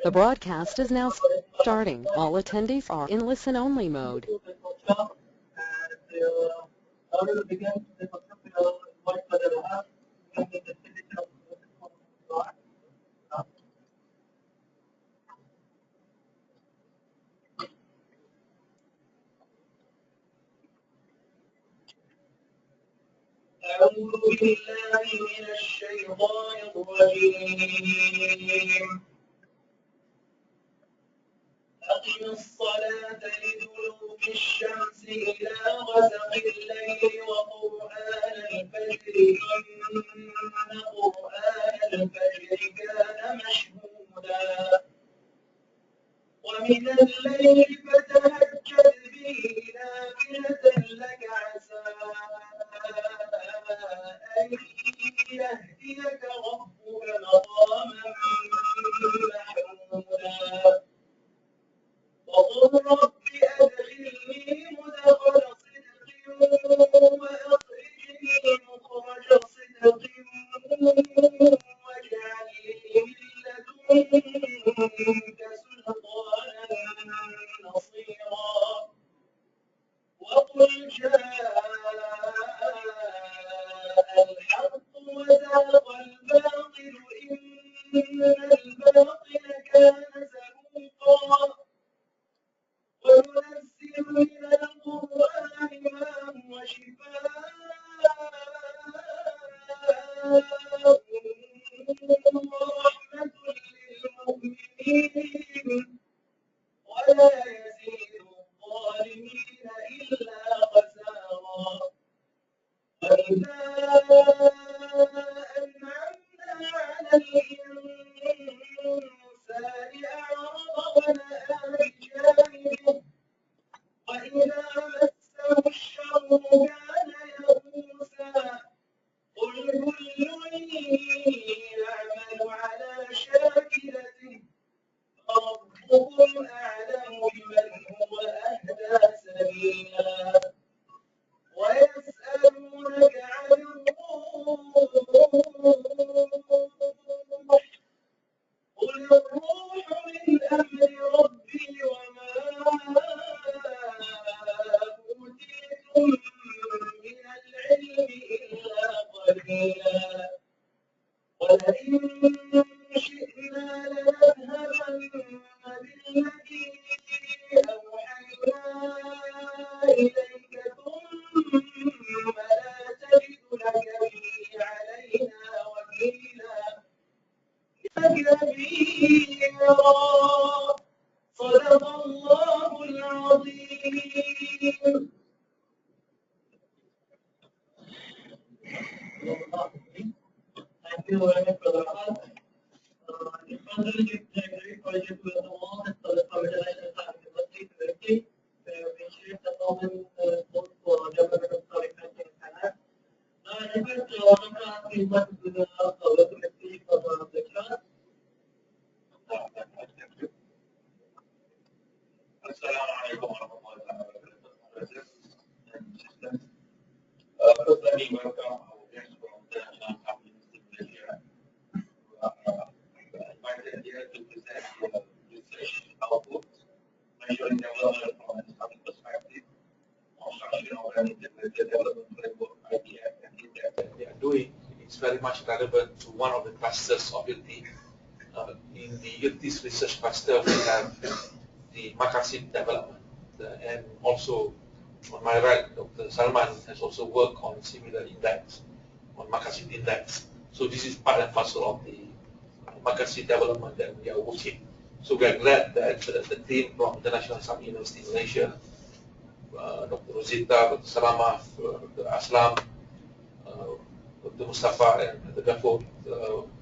The broadcast is now starting. All attendees are in listen-only mode. أعوذ بالله من الشيطان الرجيم. أقم الصلاة لدلوك الشمس إلى غسق الليل وقرآن الفجر إن قرآن الفجر كان مشهودا ومن الليل فتهجد به نافلة لك عسى أن يهديك ربك مقاما محمودا وقل رب أدخلني مدخل صدق وأخرجني مخرج صدق واجعل لي من لدنك سلطانا نصيرا وقل جاء الحق وزهق الباطل إن الباطل كان زهوقا وننزل من القرآن ما هو شفاء ورحمة للمؤمنين ولا يزيد الظالمين إلا خسارا وإذا أنعمنا على الإنسان أعرض ونأى بجانبه وإذا مسه الشر كان يئوسا قل كل يعمل على شاكلته ربكم أعلم بمن هو أهدى سبيلا ويسألونك عن الروح قل الروح من أمر ربي وما أوتيتم من العلم إلا قليلا ولئن شئنا لنذهبن بالذي أوحينا إليك ثم لا تجد لك به علينا وكيلا كبيرا صدق الله العظيم. Thank you very much, Brother Ahmad. In further, it's a great pleasure to welcome all the International Islamic University directly to appreciate the common both for development of Islamic country in Canada. Now, I request Dr. Ahmad to the welcome speech for the lecture. Assalamu alaikum wa rahmatullahi wa barakatuh. First, let me welcome our guests from the International Islamic University who are invited here to present the research output measuring development from an Islamic perspective, construction of an integrated development framework, I-DEX and I-DEX that they are doing. It's very much relevant to one of the clusters of ILTI. In the ILTI's research cluster, we have the Maqasid development, and also on my right, Dr. Salman has also worked on similar index, on Maqasid index. So this is part and parcel of the Maqasid development that we are working. So we are glad that the team from International Islamic University in Malaysia, Dr. Rosita, Dr. Salama, Dr. Aslam, Dr. Mustafa, and Dr. Gafur,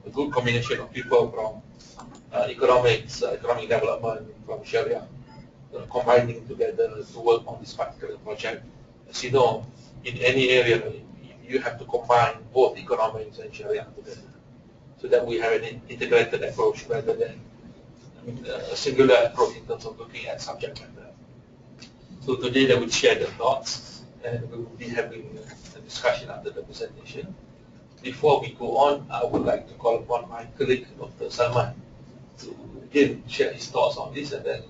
a good combination of people from economics, economic development, from Sharia, combining together to work on this particular project. As you know, in any area, you have to combine both economics and Sharia together, so that we have an integrated approach rather than a singular approach in terms of looking at subject matter. So today they will share their thoughts, and we will be having a discussion after the presentation. Before we go on, I would like to call upon my colleague, Dr. Salman, to again share his thoughts on this, and then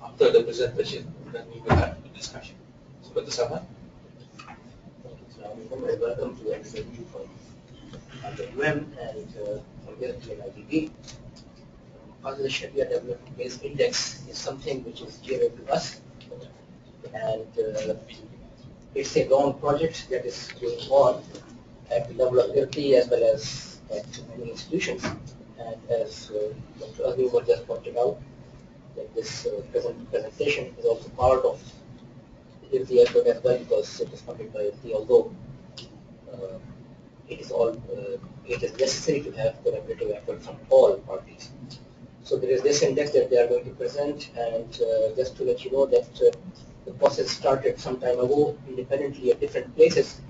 after the presentation, then we will have a discussion. So, Dr. Salman. Welcome to everybody from the UM and from here to IDB. Maqasid Al-Shari'ah Development-Based Index is something which is dear to us, and it's a long project that is going on at the level of IRTI as well as at many institutions. And as Dr. Azmi was just pointed out, that this presentation is also part of the IRTI effort as well, because it is funded by IRTI, although it is necessary to have collaborative effort from all parties. So there is this index that they are going to present, and just to let you know that the process started some time ago independently at different places.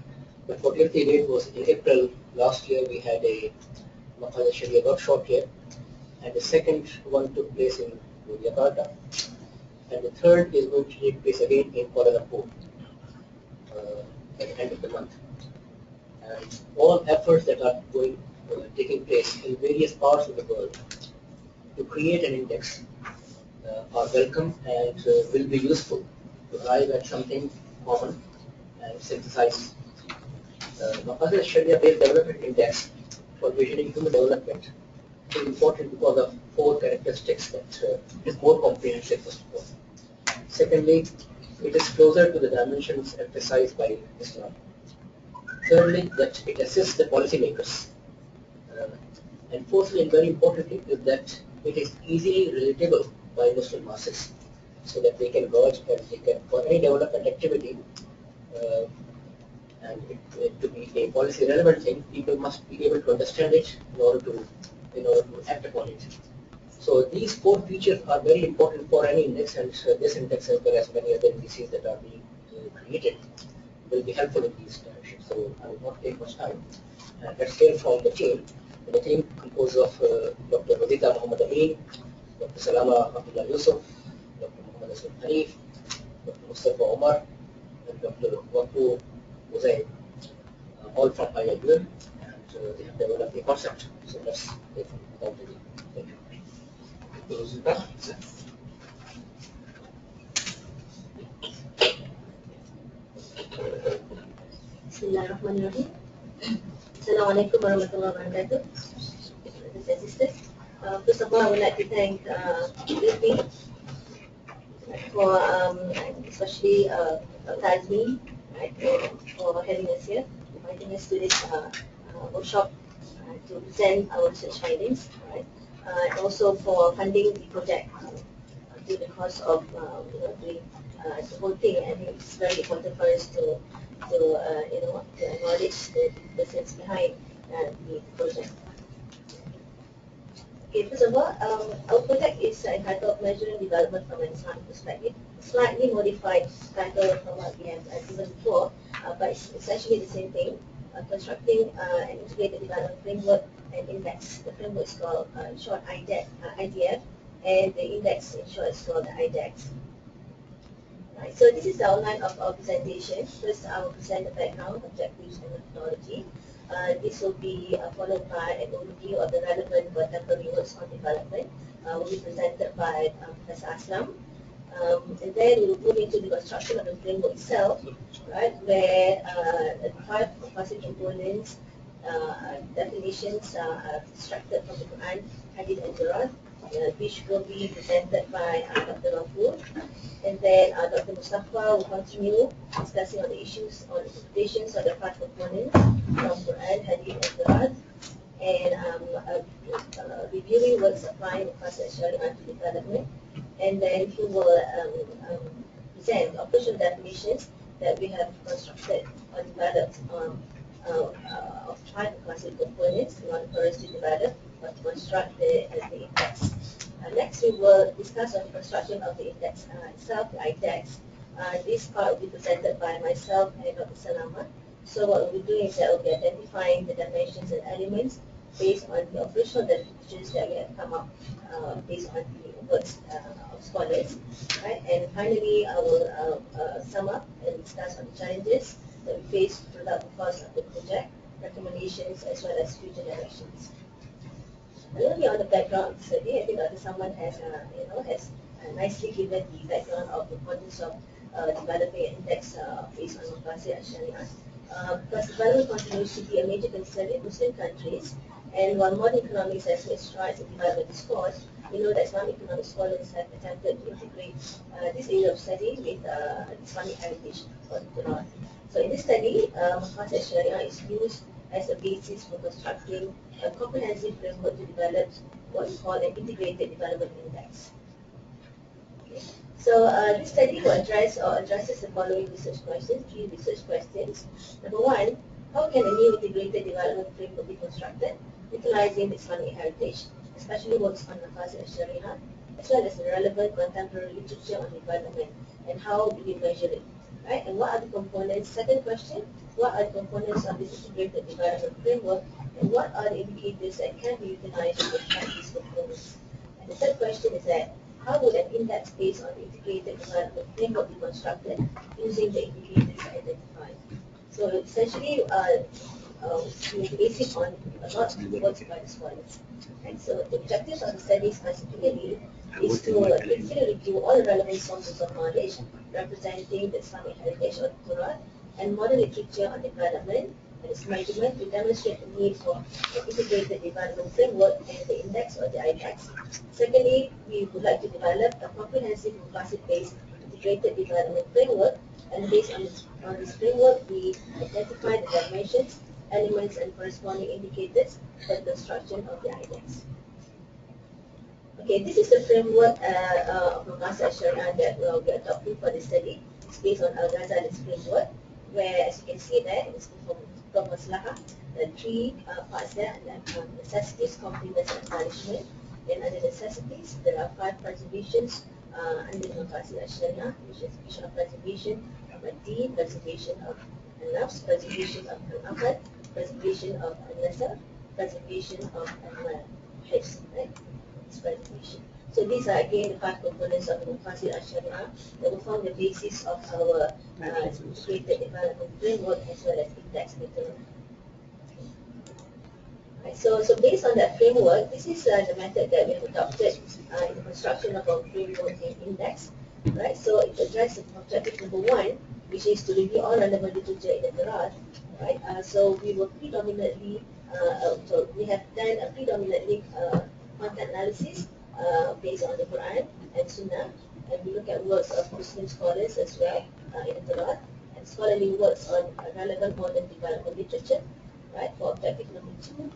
But what IRTI did was in April last year we had a Maqasid Al-Shari'ah workshop here, and the second one took place in Jakarta, and the third is going to take place again in Kuala Lumpur at the end of the month. And all efforts that are taking place in various parts of the world to create an index are welcome and will be useful to arrive at something common and synthesize. Maqasid Al-Shari'ah Based Development Index for Visioning Human Development is important because of 4 characteristics that is more comprehensive, first of all. Secondly, it is closer to the dimensions emphasized by Islam. Thirdly, that it assists the policymakers. And fourthly, and very importantly, is that it is easily relatable by Muslim masses, so that they can gauge and they can, for any development activity, and it to be a policy relevant thing, people must be able to understand it in order to act upon it. So these 4 features are very important for any index, and this index as well as many other indices that are being created will be helpful in these directions. So I will not take much time. Let's hear from the team. The team composed of Dr. Radita Muhammad Amin, Dr. Salama Abdullah Yusuf, Dr. Muhammad Asif Harif, Dr. Mustafa Omar, and Dr. Waku Uzaid, all from IIUM, and they have developed a concept. So let's hear from without delay. Thank you. Bismillahirrahmanirrahim. Assalamualaikum warahmatullahi wabarakatuh. Brothers and sisters, first of all, I would like to thank IRTI for especially Dr. Azmi, right, for having us here, inviting us to this workshop to present our research findings, right, and also for funding the project through the course of doing the whole thing. And it's very important for us to acknowledge the persons behind the project. Okay, first of all, our project is entitled Measuring Development from an Islamic Perspective. Slightly modified title from what we have given before, but it's essentially the same thing. Constructing an integrated development framework and index. The framework is called, in short, IDF, and the index, in short, is called the I-DEX. Right, so this is the outline of our presentation. First, I will present the background, objectives, and methodology. This will be followed by an overview of the relevant contemporary works on development, will be presented by Professor Aslam. And then we will move into the construction of the framework itself, right, where the 5 composite components, definitions are extracted from the Quran, Hadith, and Quran, which will be presented by Dr. Rafur. And then Dr. Mustafa will continue discussing on the issues on interpretations of the 5 components from Quran, Hadith, and Quran, and reviewing works applying Maqasid Al-Shari'ah to development. And then he will present operational definitions that we have constructed or developed of 5 Maqasid components in order for us to develop or to construct the index. Next, we will discuss on the construction of the index itself, the I-DEX. This part will be presented by myself and Dr. Salama. So what we'll be doing is that we'll be identifying the dimensions and elements based on the operational definitions that we have come up based on the works of scholars. Right? And finally, I will sum up and discuss on the challenges that we face throughout the course of the project, recommendations, as well as future directions. A little bit on the background of the study. I think someone has, has nicely given the background of the importance of developing an index based on Maqasid Al-Shari'ah. Because development continues to be a major concern in Muslim countries, and while modern economics has made strides in development discourse, we know that Islamic economic scholars have attempted to integrate this area of study with Islamic heritage or the Quran. So in this study, Maqasid Al-Shari'ah is used as a basis for constructing a comprehensive framework to develop what we call an integrated development index. Okay. So this study will addresses the following research questions, 3 research questions. Number 1, how can a new integrated development framework be constructed, utilizing the Islamic heritage, especially works on Maqasid Al-Shari'ah, as well as the relevant contemporary literature on development, and how do we measure it? Right? And what are the components? Second question, what are the components of this integrated development framework, and what are the indicators that can be utilized to track these components? And the third question is that, how would an index based on the integrated development framework be constructed using the indicators identified? So essentially, we base it on a lot of works by the scholars. And so the objectives of the study specifically is to basically review all the relevant sources of knowledge representing the Islamic heritage of the Quran and modern literature on development, and its measurement to demonstrate the need for an integrated development framework and the index or the I-DEX. Secondly, we would like to develop a comprehensive Maqasid-based integrated development framework, and based on this framework, we identify the dimensions, elements, and corresponding indicators for the construction of the I-DEX. Okay, this is the framework of Maqasid Al-Shari'ah that we are adopting for the study. It's based on al-Ghazali's framework, where, as you can see there, it's from Maslahah, the 3 parts there, and necessities, complements, and punishment. Then under necessities, there are 5 preservations under Maqasid Al-Shari'ah, which are preservation of ad-Din, preservation of al-Nafs, preservation of al-Aqd, preservation of al-Nasab, preservation of al-Hifz, right? This preservation. So these are again the 5 components of the Maqasid Al-Shari'ah that will form the basis of our integrated development framework as well as index later on. Right, so based on that framework, this is the method that we have adopted in the construction of our framework and index. Right, so it addresses objective number 1, which is to review all relevant literature in the Quran. Right, so we will predominantly, so we have done a predominantly content analysis based on the Quran and Sunnah, and we look at works of Muslim scholars as well in the Quran, and scholarly works on relevant modern development literature. Right, for objective number 2,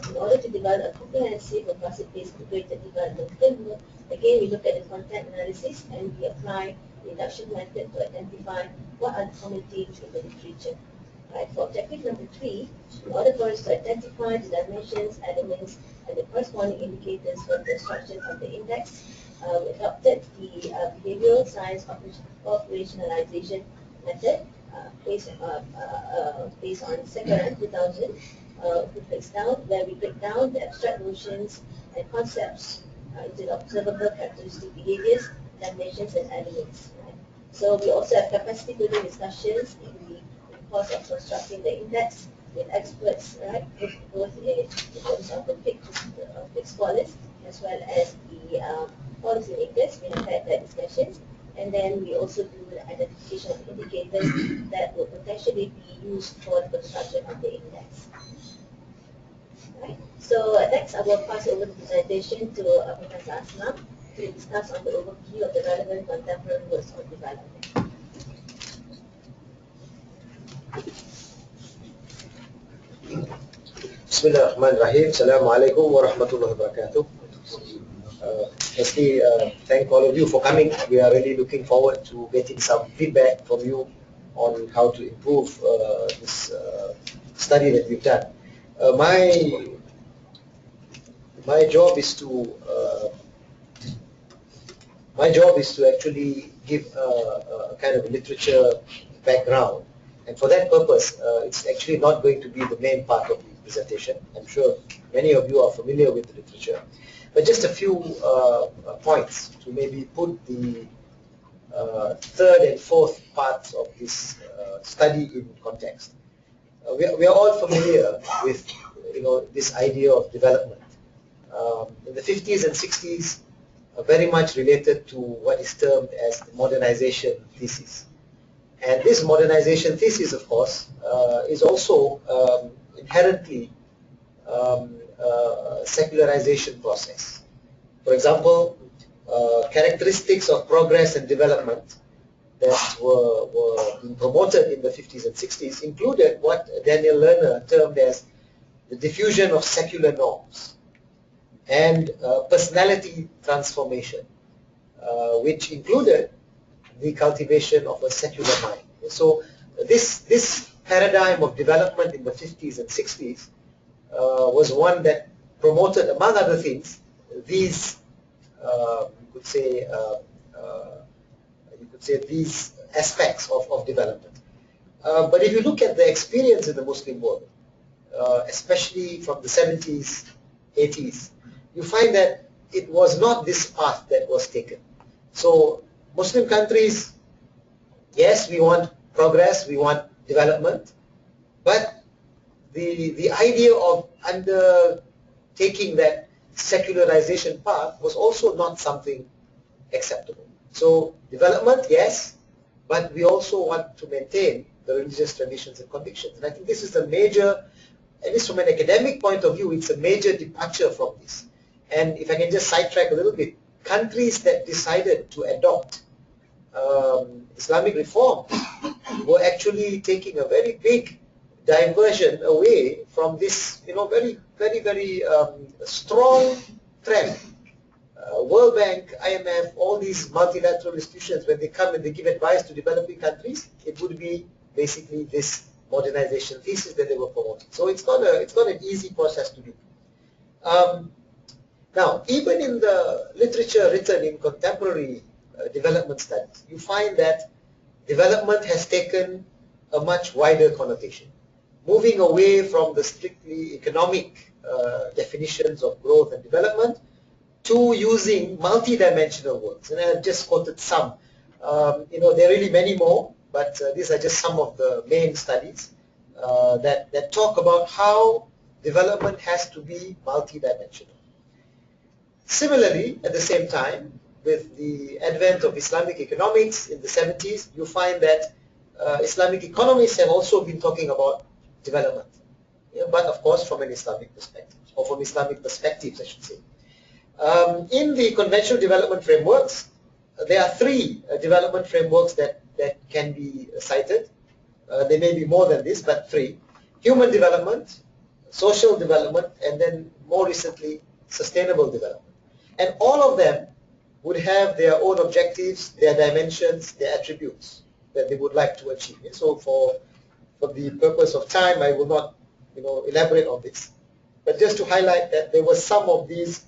in order to develop a comprehensive Maqasid-based integrated development framework, again we look at the content analysis and we apply the induction method to identify what are the common themes in the literature. Right, for objective number 3, in order for us to identify the dimensions, elements, and the corresponding indicators for the construction of the index, we adopted the behavioral science operationalization method based on Sekaran 2000, where we break down the abstract notions and concepts into the observable characteristic behaviors, dimensions, and elements. Right? So we also have capacity building discussions in the course of constructing the index with experts, right, both in terms of the fiqh scholars as well as the policymakers. We have had that discussions, and then we also do the identification of indicators that will potentially be used for the construction of the index. Right. So next I will pass over the presentation to Professor Aslam to discuss on the overview of the relevant contemporary works of development. Bismillahirrahmanirrahim. Assalamualaikum warahmatullahi wabarakatuh. Firstly, thank all of you for coming. We are really looking forward to getting some feedback from you on how to improve this study that we've done. My job is to actually give a kind of literature background, and for that purpose, it's actually not going to be the main part of the presentation. I'm sure many of you are familiar with the literature, but just a few points to maybe put the third and fourth parts of this study in context. We are all familiar with this idea of development. in the 50s and 60s, very much related to what is termed as the modernization thesis. And this modernization thesis, of course, is also inherently a secularization process. For example, characteristics of progress and development that were being promoted in the 50s and 60s included what Daniel Lerner termed as the diffusion of secular norms and personality transformation, which included the cultivation of a secular mind. So this paradigm of development in the 50s and 60s was one that promoted, among other things, these you could say these aspects of development. But if you look at the experience in the Muslim world, especially from the 70s, 80s, you find that it was not this path that was taken. So Muslim countries, yes, we want progress, we want development, but the idea of undertaking that secularization path was also not something acceptable. So development, yes, but we also want to maintain the religious traditions and convictions. And I think this is a major, at least from an academic point of view, it's a major departure from this. And if I can just sidetrack a little bit, countries that decided to adopt Islamic reform were actually taking a very big diversion away from this, very, very, very strong trend. World Bank, IMF, all these multilateral institutions, when they come and they give advice to developing countries, it would be basically this modernization thesis that they were promoting. So it's not an easy process to do. Now, even in the literature written in contemporary development studies, you find that development has taken a much wider connotation, moving away from the strictly economic definitions of growth and development to using multi-dimensional words. And I have just quoted some. There are really many more, but these are just some of the main studies that talk about how development has to be multi-dimensional. Similarly, at the same time, with the advent of Islamic economics in the 70s, you find that Islamic economists have also been talking about development, but of course from an Islamic perspective, or from Islamic perspectives, I should say. In the conventional development frameworks, there are three development frameworks that can be cited. There may be more than this, but three. Human development, social development, and then more recently, sustainable development. And all of them would have their own objectives, their dimensions, their attributes that they would like to achieve. So for the purpose of time, I will not elaborate on this. But just to highlight that there were some of these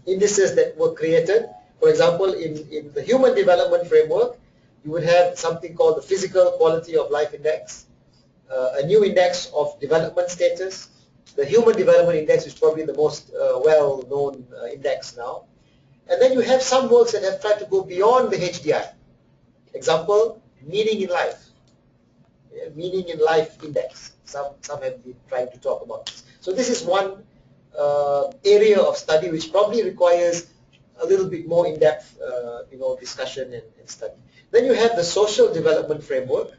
indices that were created. For example, in the human development framework, you would have something called the Physical Quality of Life Index, a new index of development status. The Human Development Index is probably the most well-known index now. And then you have some works that have tried to go beyond the HDI. Example, Meaning in Life. Meaning in Life Index. Some have been trying to talk about this. So this is one area of study which probably requires a little bit more in-depth discussion and study. Then you have the Social Development Framework.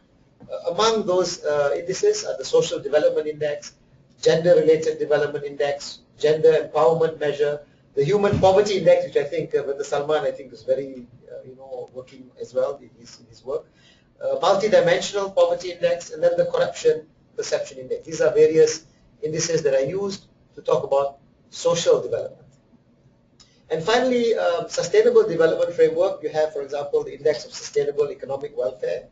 Among those indices are the Social Development Index, Gender-Related Development Index, Gender Empowerment Measure, the Human Poverty Index, which I think Mr. Salman is very working as well in his work, Multidimensional Poverty Index, and then the Corruption Perception Index. These are various indices that are used to talk about social development. And finally, Sustainable Development Framework, you have, for example, the Index of Sustainable Economic Welfare,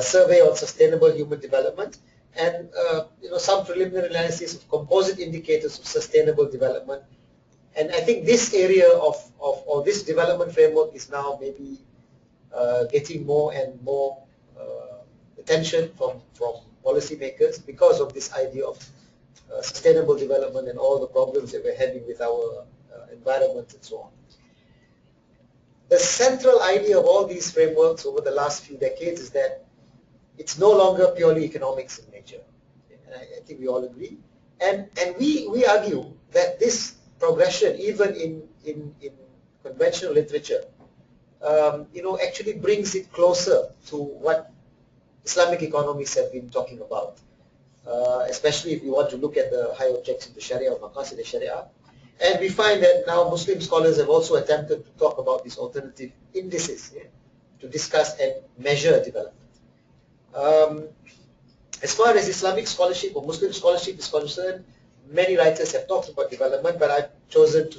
Survey on Sustainable Human Development, and some preliminary analysis of composite indicators of sustainable development. And I think this area of this development framework is now maybe getting more and more attention from policymakers because of this idea of sustainable development and all the problems that we're having with our environment and so on. The central idea of all these frameworks over the last few decades is that it's no longer purely economics in nature. And I think we all agree. And we argue that this progression, even in conventional literature, actually brings it closer to what Islamic economists have been talking about, especially if you want to look at the high objects of the Sharia, or Maqasid Al-Shari'ah. And we find that now Muslim scholars have also attempted to talk about these alternative indices, to discuss and measure development. As far as Islamic scholarship or Muslim scholarship is concerned, many writers have talked about development, but I've chosen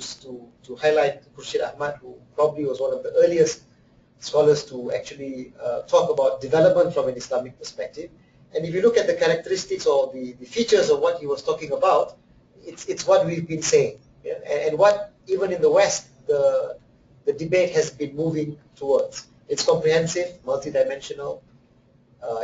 to highlight Khurshid Ahmad, who probably was one of the earliest scholars to actually talk about development from an Islamic perspective. And if you look at the characteristics or the features of what he was talking about, it's what we've been saying. Yeah? And what, even in the West, the debate has been moving towards. It's comprehensive, multidimensional,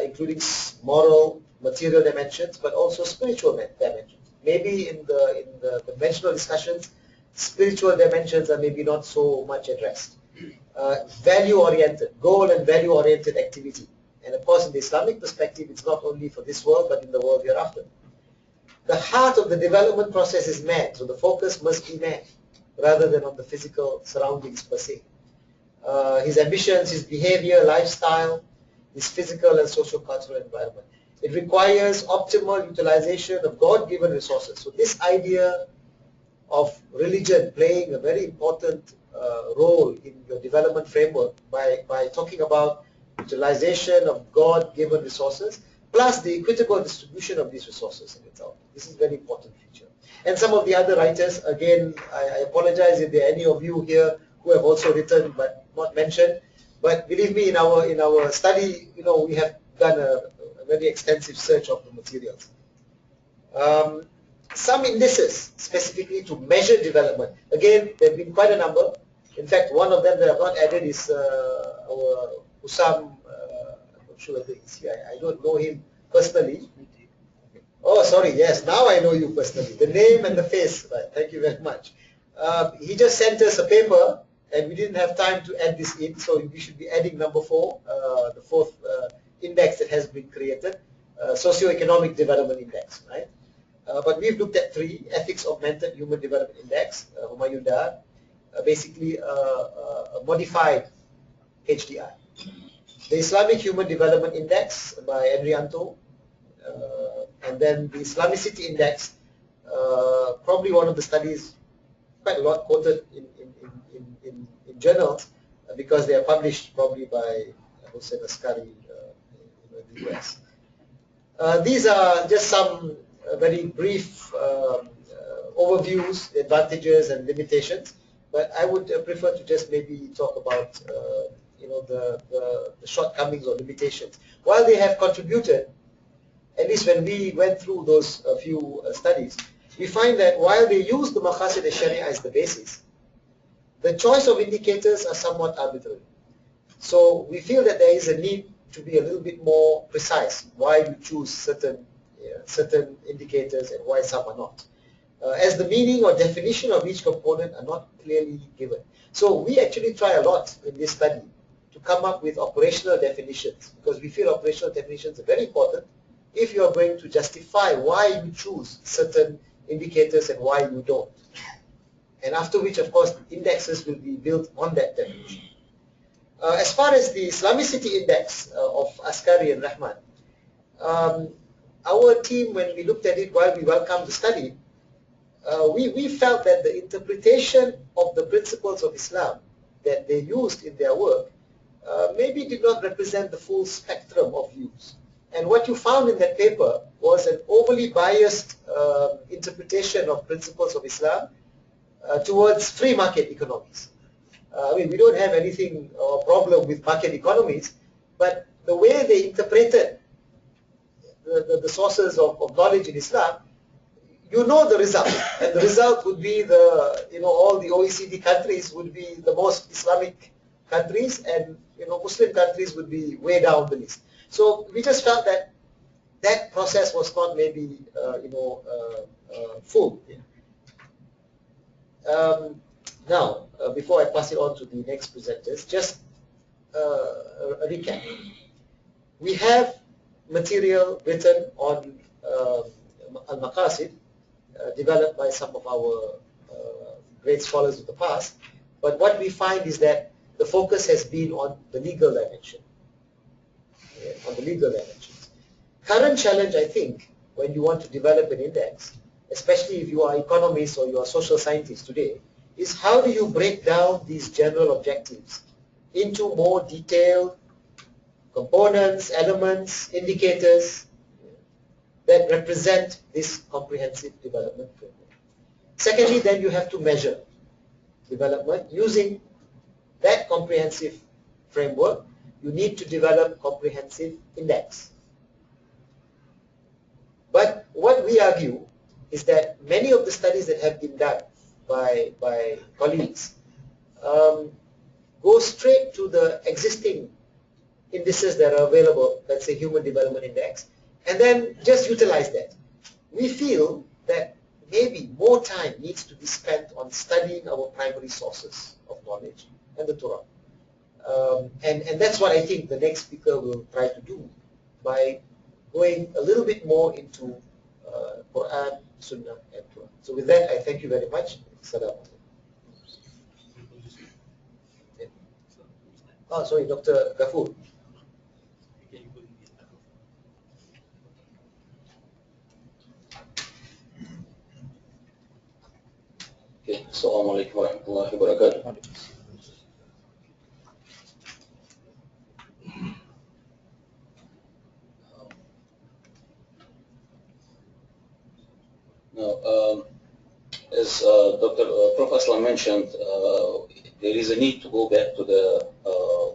including moral, material dimensions, but also spiritual dimensions. Maybe in the conventional discussions, spiritual dimensions are maybe not so much addressed. Value-oriented, goal and value-oriented activity. And of course, in the Islamic perspective, it's not only for this world, but in the world hereafter. The heart of the development process is man, so the focus must be man, rather than on the physical surroundings per se. His ambitions, his behavior, lifestyle, his physical and social-cultural environment. It requires optimal utilization of God-given resources. So this idea of religion playing a very important role in your development framework by talking about utilization of God-given resources, plus the equitable distribution of these resources in itself. This is a very important feature. And some of the other writers, again, I apologize if there are any of you here who have also written but not mentioned. But believe me, in our study, we have done a very extensive search of the materials. Some indices specifically to measure development. Again, there have been quite a number. In fact, one of them that I've not added is our Usam. I'm not sure whether he's here. I don't know him personally. Oh, sorry. Yes, now I know you personally. The name and the face. Right. Thank you very much. He just sent us a paper, and we didn't have time to add this in, so we should be adding number 4, the 4th index that has been created, Socioeconomic Development Index, right? But we've looked at 3, Ethics Augmented Human Development Index, Humayun Dar, basically a modified HDI. The Islamic Human Development Index by Enrianto, and then the Islamicity Index, probably one of the studies quite a lot quoted in journals because they are published probably by Hussein Askari in the US. These are just some very brief overviews, advantages and limitations, but I would prefer to just maybe talk about the shortcomings or limitations. While they have contributed, at least when we went through those few studies, we find that while they use the Maqasid Al-Shari'ah as the basis, the choice of indicators are somewhat arbitrary. So we feel that there is a need to be a little bit more precise why you choose certain indicators and why some are not. As the meaning or definition of each component are not clearly given. So we actually try a lot in this study to come up with operational definitions, because we feel operational definitions are very important if you are going to justify why you choose certain indicators and why you don't. And after which, of course, indexes will be built on that definition. As far as the Islamicity Index of Askari and Rahman, our team, when we looked at it while we welcomed the study, we felt that the interpretation of the principles of Islam that they used in their work maybe did not represent the full spectrum of views. And what you found in that paper was an overly biased interpretation of principles of Islam towards free market economies. I mean, we don't have anything or problem with market economies, but the way they interpreted the sources of knowledge in Islam, you know the result, and the result would be all the OECD countries would be the most Islamic countries, and Muslim countries would be way down the list. So we just felt that that process was not maybe full. Now, before I pass it on to the next presenters, just a recap. We have material written on Al-Maqasid, developed by some of our great scholars of the past. But what we find is that the focus has been on the legal dimension, on the legal dimensions. Current challenge, I think, when you want to develop an index, especially if you are economists or you are social scientists today, is how do you break down these general objectives into more detailed components, elements, indicators that represent this comprehensive development framework. Secondly, then you have to measure development using that comprehensive framework. You need to develop comprehensive index. But what we argue is that many of the studies that have been done by colleagues go straight to the existing indices that are available, let's say Human Development Index, and then just utilize that. We feel that maybe more time needs to be spent on studying our primary sources of knowledge and the Torah. And that's what I think the next speaker will try to do by going a little bit more into Quran, Sunnah, and Torah. So with that, I thank you very much. Salam. Oh, sorry, Dr. Ghafoor. Okay, Assalamu alaikum wa rahmatullahi wa barakatuh. Now, as Professor mentioned, there is a need to go back to the,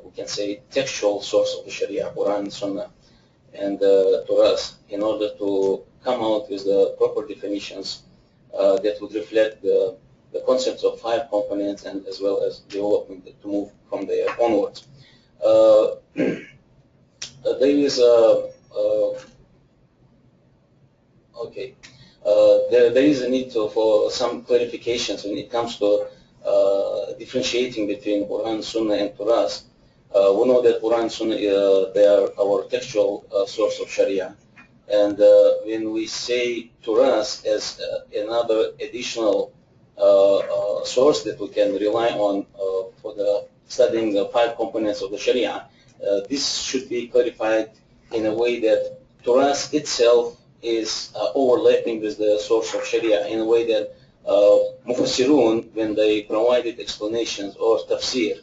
we can say, textual source of the Sharia, Quran, Sunnah, and Torah, in order to come out with the proper definitions that would reflect the concepts of 5 components and as well as development to move from there onwards. There is there is a need for some clarifications when it comes to differentiating between Quran, Sunnah, and Torah. We know that Quran and Sunnah, they are our textual source of Sharia. And when we say Torah as another additional source that we can rely on for the studying the 5 components of the Sharia, this should be clarified in a way that Torah itself is overlapping with the source of Sharia in a way that Mufassirun, when they provided explanations or tafsir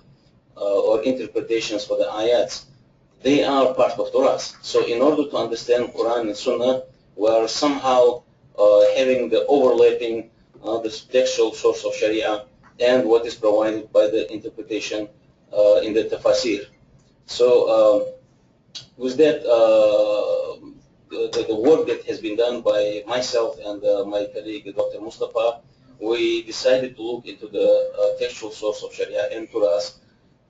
or interpretations for the ayats, they are part of Torah. So in order to understand Quran and Sunnah, we are somehow having the overlapping the textual source of Sharia and what is provided by the interpretation in the tafsir. So with that, the work that has been done by myself and my colleague Dr. Mustafa, we decided to look into the textual source of Sharia and Torah,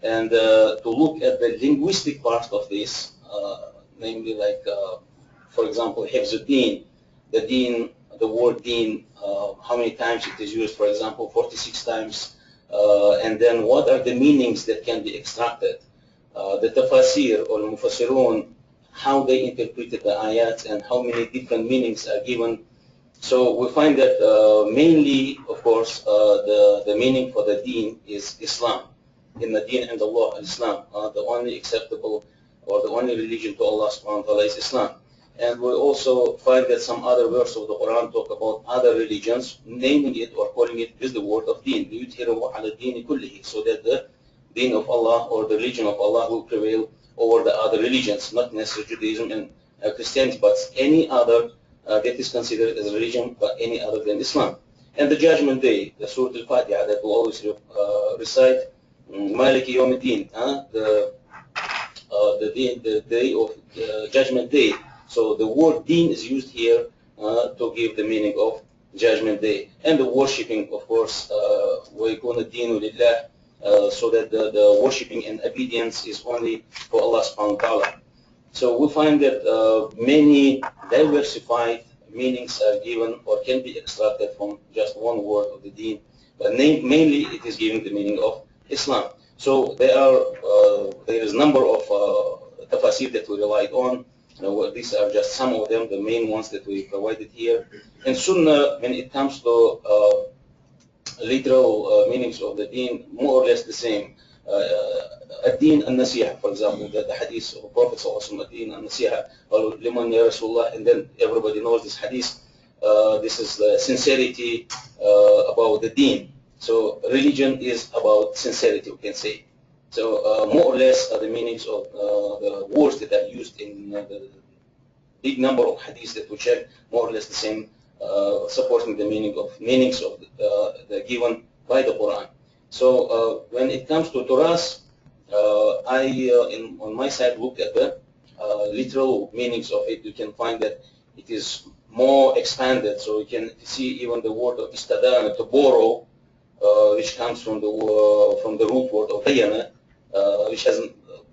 and to look at the linguistic part of this, namely like, for example, Hifzuddin, the deen, the word deen, how many times it is used, for example, 46 times, and then what are the meanings that can be extracted, the tafasir or mufassirun, how they interpreted the ayats and how many different meanings are given. So we find that mainly, of course, the meaning for the deen is Islam. In the deen and the law, Islam, the only acceptable or the only religion to Allah subhanahu wa ta'ala is Islam. And we also find that some other verses of the Quran talk about other religions, naming it or calling it with the word of deen, so that the deen of Allah or the religion of Allah will prevail over the other religions, not necessarily Judaism and Christianity, but any other that is considered as a religion, but any other than Islam. And the Judgment Day, the Surah Al-Fatiha that we always recite, Maliki Yawm al-Din, the day of Judgment Day. So the word deen is used here to give the meaning of Judgment Day. And the worshipping, of course, وَيَكُونَ الدِّينُ لِلَّهِ, so that the worshipping and obedience is only for Allah subhanahu wa ta'ala. So we find that many diversified meanings are given or can be extracted from just one word of the deen, but mainly it is giving the meaning of Islam. So there is a number of tafasir that we relied on. These are just some of them, the main ones that we provided here. And Sunnah, when it comes to literal meanings of the deen, more or less the same. الدين النصيحة, for example, the hadith of Prophet sallallahu الدين النصيحة, لمن يا رسول الله, and then everybody knows this hadith. This is the sincerity about the deen. So religion is about sincerity, we can say. So more or less the meanings of the words that are used in the big number of hadiths that we check, more or less the same, supporting the meanings of the given by the Quran. So when it comes to Turas, on my side looked at the literal meanings of it. You can find that it is more expanded. So you can see even the word of istadana, to borrow, which comes from the root word of dayana, which has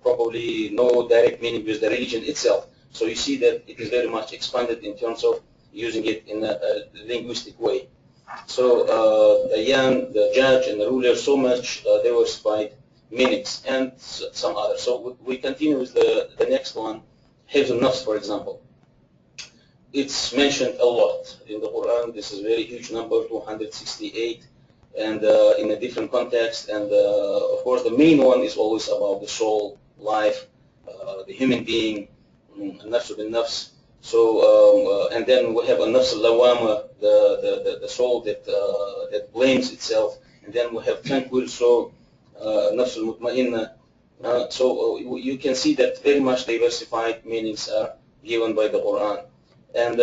probably no direct meaning with the religion itself. So you see that it is very much expanded in terms of using it in a linguistic way. So the judge, and the ruler, so much diversified meanings, and some others. So we continue with the next one, al-Nafs, for example. It's mentioned a lot in the Quran. This is a very huge number, 268, and in a different context. And of course, the main one is always about the soul, life, the human being, al-Nafs bin-Nafs. So and then we have al-Nafs al-Lawama, the soul that blames itself, and then we have tranquil soul, Nafs al-Mutma'inna. So you can see that very much diversified meanings are given by the Quran. And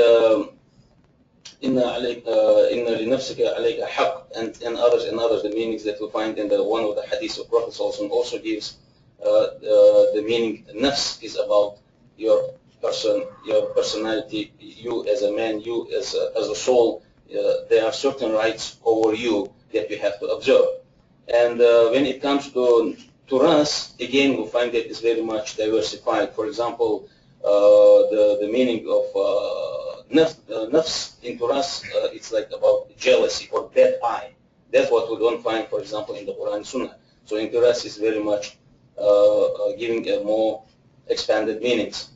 inna linafsika alayka haqq, and others, the meanings that we find in one of the hadiths of Prophet also gives the meaning. Nafs is about your person, your personality, you as a man, you as a soul. There are certain rights over you that you have to observe. And when it comes to us, again, we find that it's very much diversified. For example, the meaning of nafs in Turas, it's like about jealousy or bad eye. That's what we don't find, for example, in the Quran and Sunnah. So in Turas is very much giving a more expanded meanings.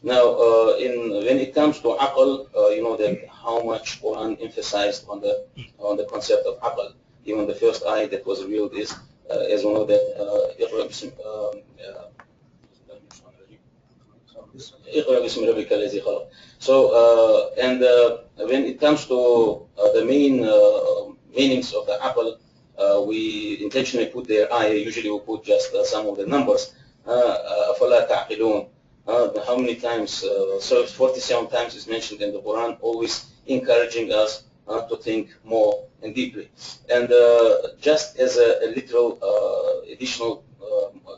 Now, when it comes to aql, you know that how much Quran emphasized on the concept of aql. Even the first ayah that was revealed is, as we know, that so, and when it comes to the main meanings of the aql, we intentionally put there ayah. Usually we put just some of the numbers. أَفَلَا تَعْقِلُونَ. How many times? So 47 times is mentioned in the Quran, always encouraging us to think more and deeply. And just as a literal additional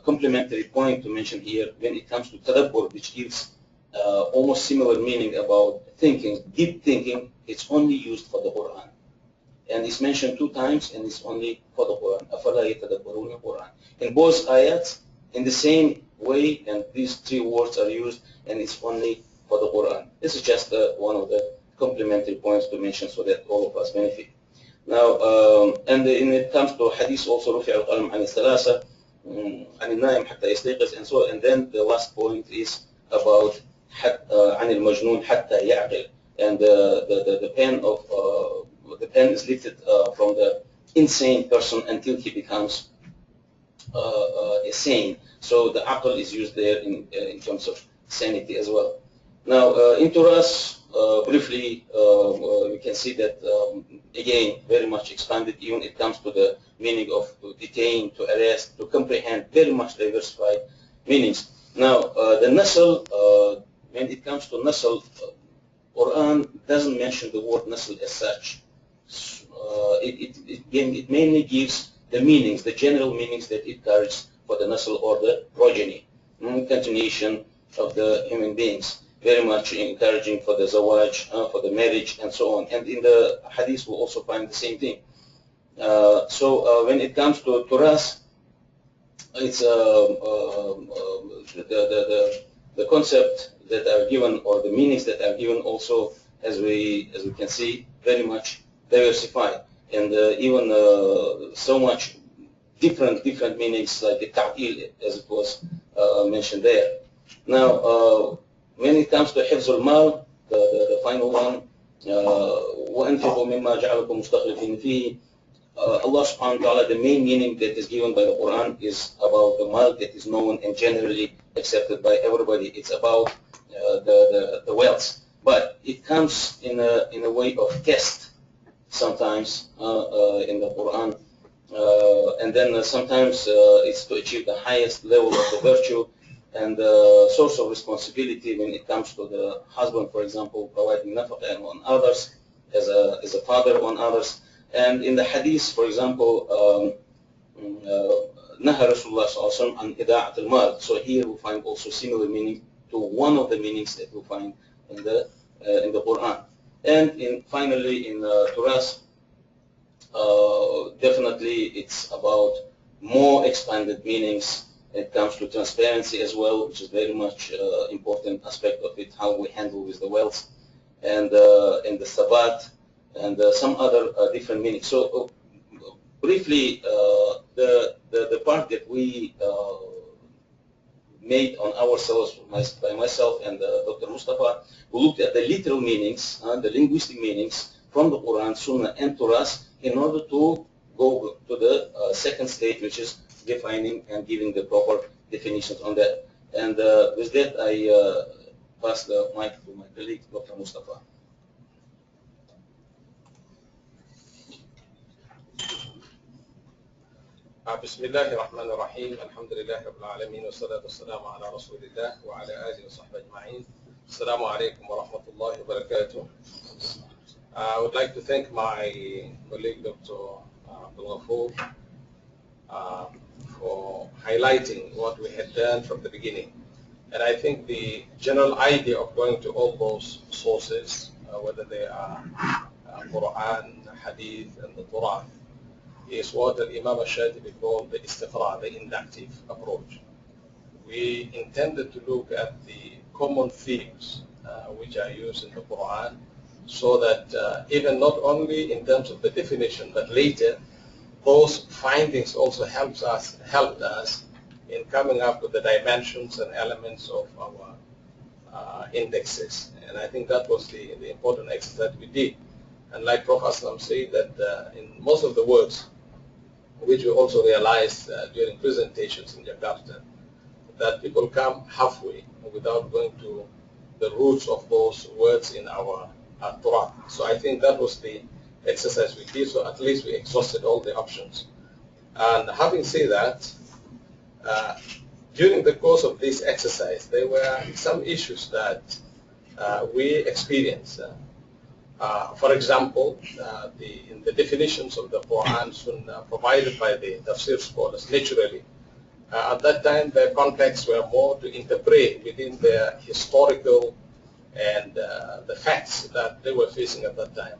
complementary point to mention here, when it comes to tadabbur, which gives almost similar meaning about thinking, deep thinking, it's only used for the Quran. And it's mentioned 2 times, and it's only for the Quran. أَفَلَا يَتَدَبَّرُونَ الْقُرْآنَ. In both ayats, in the same way, and these 3 words are used, and it's only for the Quran. This is just one of the complementary points to mention so that all of us benefit. Now, and when it comes to hadith also, رفع القلم عن الثلاثة عن النائم حتى يستيقظ, and so on. And then the last point is about عن المجنون حتى يعقل, and the pen is lifted from the insane person until he becomes sane. So the aql is used there in terms of sanity as well. Now, in Turas, briefly, we can see that, again, very much expanded. Even it comes to the meaning of to detain, to arrest, to comprehend, very much diversified meanings. Now, the nasl, when it comes to nasl, Quran doesn't mention the word nasl as such. It mainly gives the meanings, the general meanings that it carries for the nasl or the progeny, continuation of the human beings. Very much encouraging for the zawaj, for the marriage, and so on. And in the hadith, we also find the same thing. So when it comes to Turas, it's the concept that are given, or the meanings that are given, also, as we can see, very much diversified, and even so much different meanings, like the ta'il, as it was mentioned there. Now, when it comes to حفظ المال, the final one, وأنفقوا مما جعلكم مستخلفين فيه, Allah subhanahu wa ta'ala, the main meaning that is given by the Quran is about the mal that is known and generally accepted by everybody. It's about the wealth. But it comes in a way of test sometimes in the Quran. And then sometimes it's to achieve the highest level of the virtue and the source of responsibility when it comes to the husband, for example, providing nafaqah on others, as a father on others. And in the hadith, for example, Naha Rasulullah sallallahu an ida'at al-mal. So here we find also similar meaning to one of the meanings that we find in the Quran. And finally in Turas, definitely it's about more expanded meanings. It comes to transparency as well, which is very much important aspect of it, how we handle with the wealth, and the sabat, and some other different meanings. So briefly, the part that we made on ourselves, by myself and Dr. Mustafa, we looked at the literal meanings, the linguistic meanings from the Quran, Sunnah, and Turas in order to go to the second stage, which is defining and giving the proper definitions on that. And with that, I pass the mic to my colleague, Dr. Mustafa. بسم الله الرحمن الرحيم الحمد لله رب العالمين والصلاة والسلام على رسول الله وعلى آله وصحبه أجمعين. السلام عليكم ورحمة الله وبركاته. I would like to thank my colleague Dr. Abdul Ghafoor for highlighting what we had done from the beginning. And I think the general idea of going to all those sources, whether they are Quran, Hadith, and the Torah, is what the Imam al-Shatibi called the istiqra, the inductive approach. We intended to look at the common themes which are used in the Quran, so that even not only in terms of the definition, but later those findings also helped us in coming up with the dimensions and elements of our indexes. And I think that was the important exercise we did. And like Prof. Aslam said, that in most of the words, which we also realized during presentations in Jakarta, that people come halfway without going to the roots of those words in our Torah. So I think that was the exercise we did, so at least we exhausted all the options. And having said that, during the course of this exercise, there were some issues that we experienced. For example, in the definitions of the Quran Sunnah provided by the tafsir scholars, naturally, at that time their contexts were more to interpret within their historical and the facts that they were facing at that time.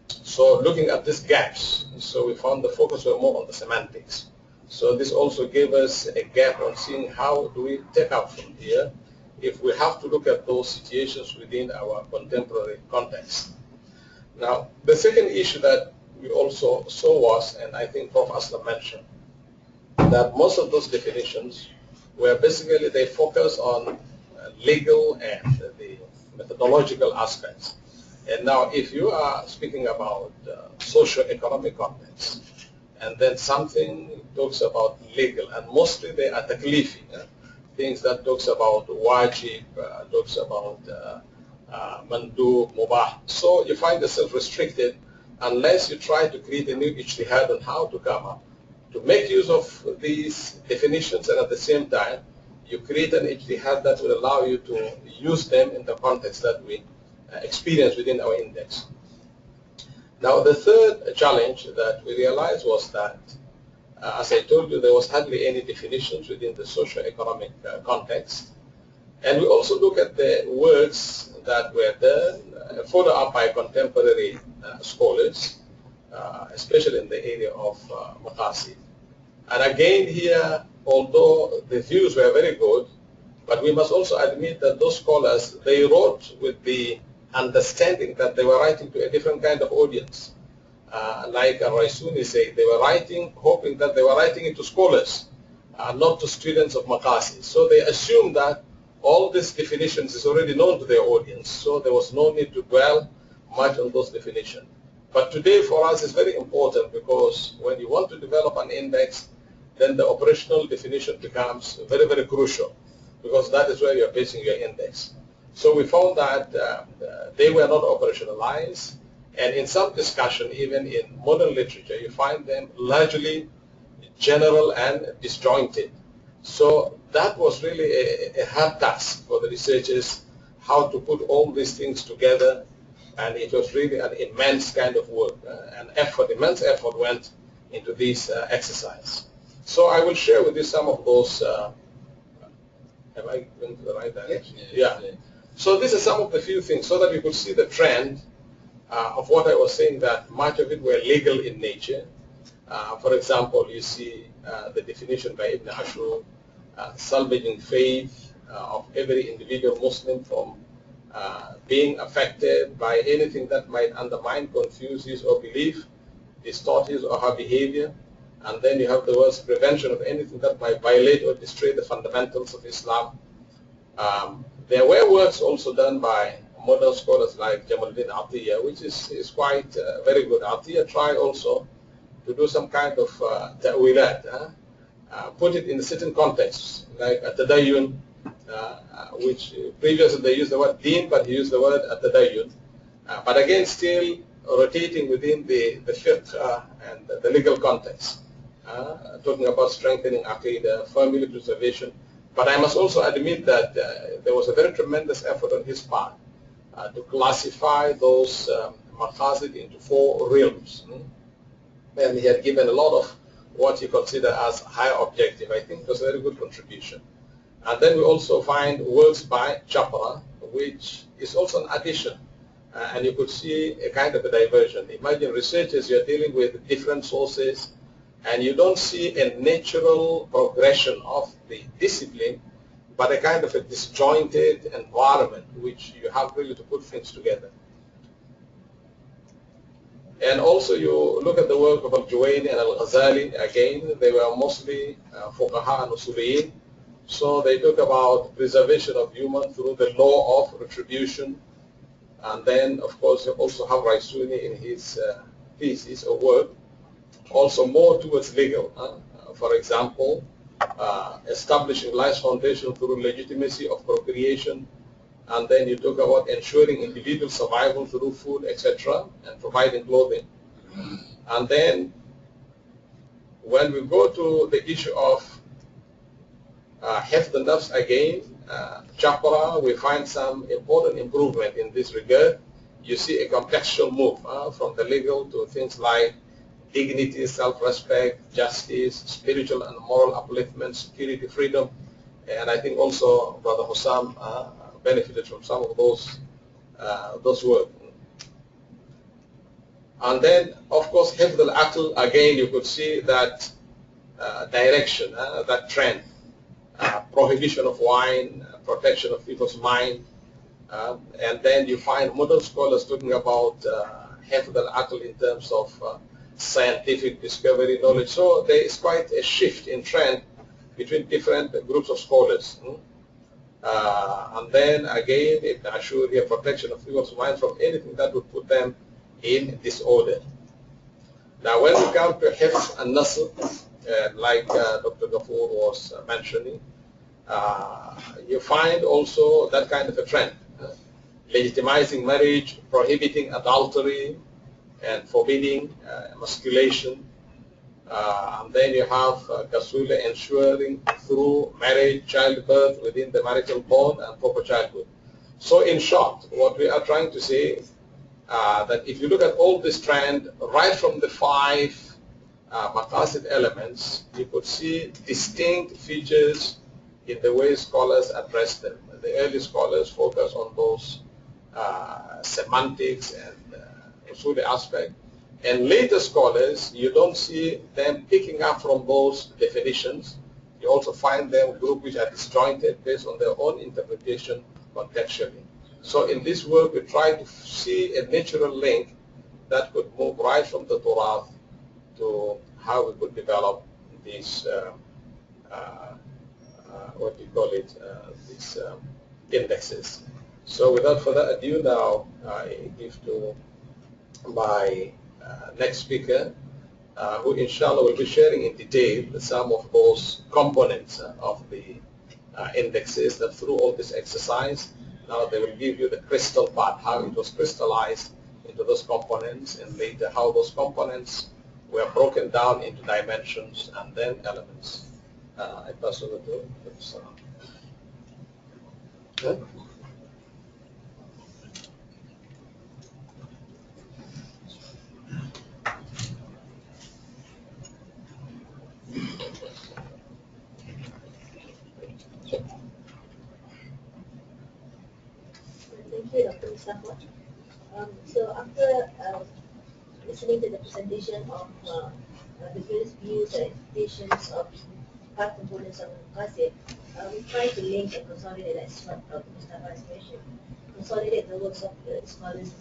So looking at these gaps, so we found the focus were more on the semantics. So this also gave us a gap on seeing how do we take out from here if we have to look at those situations within our contemporary context. Now, the second issue that we also saw was, and I think Prof. Aslam mentioned, that most of those definitions were basically, they focus on legal and the methodological aspects. And now, if you are speaking about socio-economic context, and then something talks about legal, and mostly they are taklifi, things that talks about wajib, talks about mandub, mubah. So you find yourself restricted unless you try to create a new ijtihad on how to come up, to make use of these definitions, and at the same time, you create an ijtihad that will allow you to use them in the context that we experience within our index. Now, the third challenge that we realized was that, as I told you, there was hardly any definitions within the socio-economic context. And we also look at the works that were done, followed up by contemporary scholars, especially in the area of Maqasid. And again here, although the views were very good, but we must also admit that those scholars, they wrote with the understanding that they were writing to a different kind of audience. Like Al-Raisuni said, they were writing, hoping that they were writing it to scholars, not to students of Maqasid. So they assumed that all these definitions is already known to their audience, so there was no need to dwell much on those definitions. But today for us is very important because when you want to develop an index, then the operational definition becomes very, very crucial because that is where you're basing your index. So we found that they were not operationalized, and in some discussion, even in modern literature, you find them largely general and disjointed. So that was really a hard task for the researchers, how to put all these things together, and it was really an immense kind of work. Immense effort went into this exercise. So I will share with you some of those. Am I going to the right direction? Yeah. So these are some of the few things so that you could see the trend of what I was saying, that much of it were legal in nature. For example, you see the definition by Ibn Ashur, salvaging faith of every individual Muslim from being affected by anything that might undermine, confuse his or belief, distort his or her behavior. And then you have the words prevention of anything that might violate or destroy the fundamentals of Islam. There were works also done by modern scholars like Jamaluddin Atiyah, which is quite very good. Atiyah tried also to do some kind of ta'wilat, put it in a certain context, like at-tadayyun, which previously they used the word deen, but he used the word at-tadayyun. But again, still rotating within the fiqh and the legal context, talking about strengthening aqidah, family preservation. But I must also admit that there was a very tremendous effort on his part to classify those maqasid into 4 realms. And he had given a lot of what he considered as high objective. I think it was a very good contribution. And then we also find works by Chapra, which is also an addition. And you could see a kind of a diversion. Imagine researchers, you're dealing with different sources, and you don't see a natural progression of the discipline, but a kind of a disjointed environment which you have really to put things together. And also you look at the work of Al-Juwayni and Al-Ghazali, again, they were mostly fuqaha and usuliyin. So they talk about preservation of human through the law of retribution. And then, of course, you also have Raisuni in his thesis or work, also more towards legal. For example, establishing life's foundation through legitimacy of procreation. And then you talk about ensuring individual survival through food, etc., and providing clothing. And then when we go to the issue of Hifd al-Nafs again, Chapra, we find some important improvement in this regard. You see a contextual move from the legal to things like dignity, self-respect, justice, spiritual and moral upliftment, security, freedom. And I think also Brother Hussam benefited from some of those work. And then, of course, Hifd al-Aql, again, you could see that direction, that trend. Prohibition of wine, protection of people's mind. And then you find modern scholars talking about Hifd al-Aql in terms of scientific discovery, knowledge. So there is quite a shift in trend between different groups of scholars. And then again, Ibn Ashur here, protection of people's mind from anything that would put them in disorder. Now when we come to Hifd al-Nasl, like Dr. Ghafoor was mentioning, you find also that kind of a trend. Legitimizing marriage, prohibiting adultery, and forbidding emasculation. And then you have Gasula ensuring through marriage, childbirth within the marital bond and proper childhood. So in short, what we are trying to say that if you look at all this trend, right from the 5 Maqasid elements, you could see distinct features in the way scholars address them. The early scholars focus on those semantics and usuli aspect. And later scholars, you don't see them picking up from those definitions. You also find them group which are disjointed based on their own interpretation contextually. So in this work, we try to see a natural link that could move right from the Torah to how we could develop these, what do you call it, these indexes. So without further ado, now I give to my next speaker, who inshallah will be sharing in detail some of those components of the indexes, that through all this exercise, now they will give you the crystal part, how it was crystallized into those components, and later how those components were broken down into dimensions and then elements. I pass over to Professor. Good. Thank you, Dr. Mustafa. So after listening to the presentation of the various views and interpretations of five components of Maqasid, we try to link and consolidate, as what Dr. Mustafa has mentioned, consolidate the works of the scholars,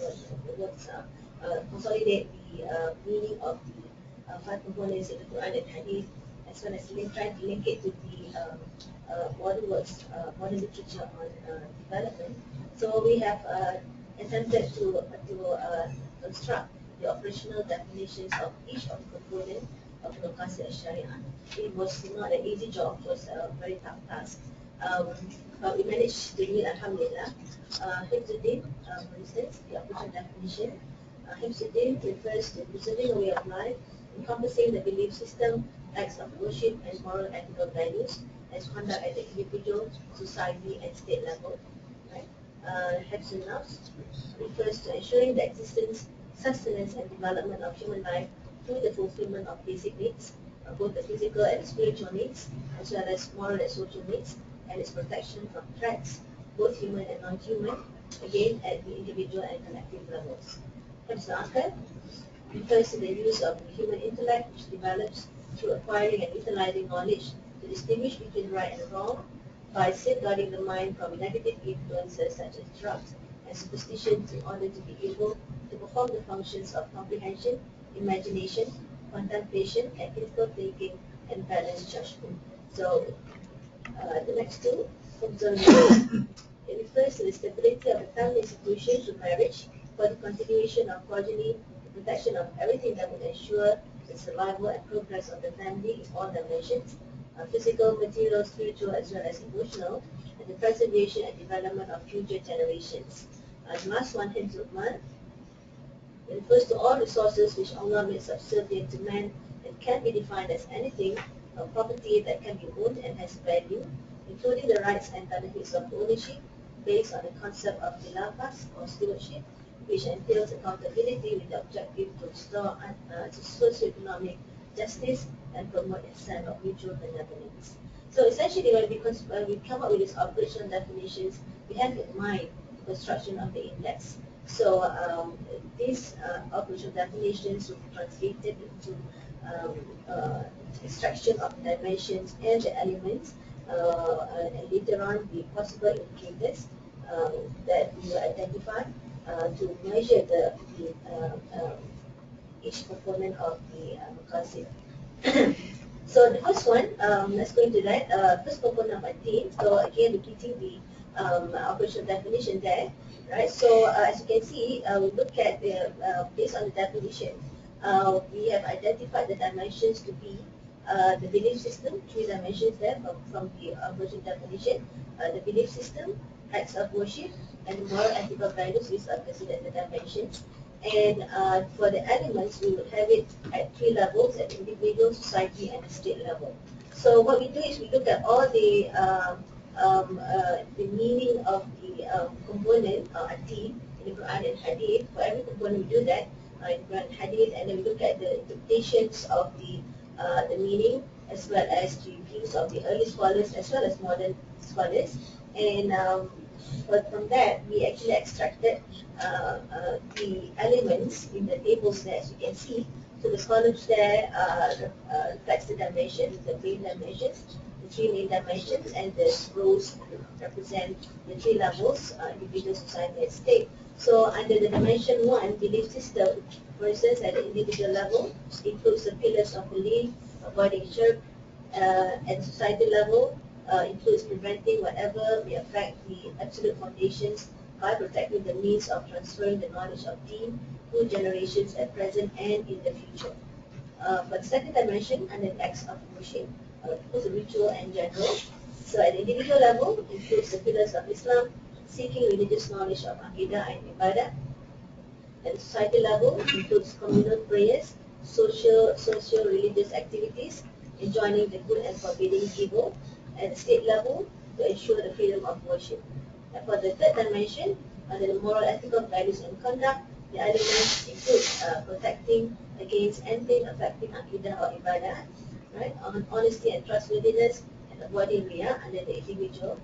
consolidate the meaning of the five components in the Quran and Hadith, as well as trying to link it to the modern works, modern literature on development. So we have attempted to construct the operational definitions of each of the components of Maqasid Al-Shari'ah. It was not an easy job, it was a very tough task. But we managed to do it, alhamdulillah. Hifzuddin, for instance, the operational definition. Hifzuddin refers to preserving a way of life, encompassing the belief system, acts of worship, and moral ethical values as conduct at the individual, society, and state level. Right? al-Nafs refers to ensuring the existence, sustenance, and development of human life through the fulfillment of basic needs, both the physical and spiritual needs, as well as moral and social needs, and its protection from threats, both human and non-human, again at the individual and collective levels. Al-Aql refers to the use of the human intellect, which develops through acquiring and utilizing knowledge to distinguish between right and wrong, by safeguarding the mind from negative influences such as drugs and superstitions, in order to be able to perform the functions of comprehension, imagination, contemplation, and critical thinking, and balanced judgment. So the next two, observation. It refers to the stability of the family institution through marriage, for the continuation of progeny, the protection of everything that would ensure the survival and progress of the family in all dimensions, physical, material, spiritual, as well as emotional, and the preservation and development of future generations. The last one, Hifzuddin, it refers to all resources which Allah made subservient to man and can be defined as anything, a property that can be owned and has value, including the rights and benefits of ownership based on the concept of khilafas or stewardship, which entails accountability with the objective to restore socioeconomic justice and promote a sense of mutual benevolence. So essentially, when we come up with these operational definitions, we have in mind the construction of the index. So these operational definitions will be translated into extraction of dimensions and the elements, and later on the possible indicators that we will identify to measure each component of the Maqasid. So the first one, let's go into that. First component of I-DEX. So again, repeating the operational definition there, right? So as you can see, we look at the based on the definition, we have identified the dimensions to be the belief system, 3 dimensions there from the operational definition. The belief system, acts of worship, and moral ethical values, these are considered the dimensions. And for the elements, we would have it at 3 levels, at individual, society, and state level. So what we do is we look at all the meaning of the component, I-DEX, in the Quran and Hadith. For every component, we do that in Quran and Hadith, and then we look at the interpretations of the meaning, as well as the views of the early scholars, as well as modern scholars. And but from that, we actually extracted the elements in the tables there, as you can see. So the columns there reflects the dimensions, the main dimensions, the 3 main dimensions, and the rows represent the 3 levels, individual, society, and state. So under the dimension 1, belief system, for instance, at the individual level, includes the pillars of belief, avoiding shirk. At the society level, includes preventing whatever may affect the absolute foundations by protecting the means of transferring the knowledge of deen through generations at present and in the future. For the second dimension, under the acts of worship, both ritual and general. So at the individual level, includes the pillars of Islam, seeking religious knowledge of Aqidah and Ibadah. At the society level, includes communal prayers, social-religious activities, enjoining the good and forbidding evil. At the state level, to ensure the freedom of worship. And for the third dimension, under the moral, ethical values and conduct, the elements include protecting against anything affecting Aqidah or Ibadah, right? On honesty and trustworthiness, and avoiding riyah under the individual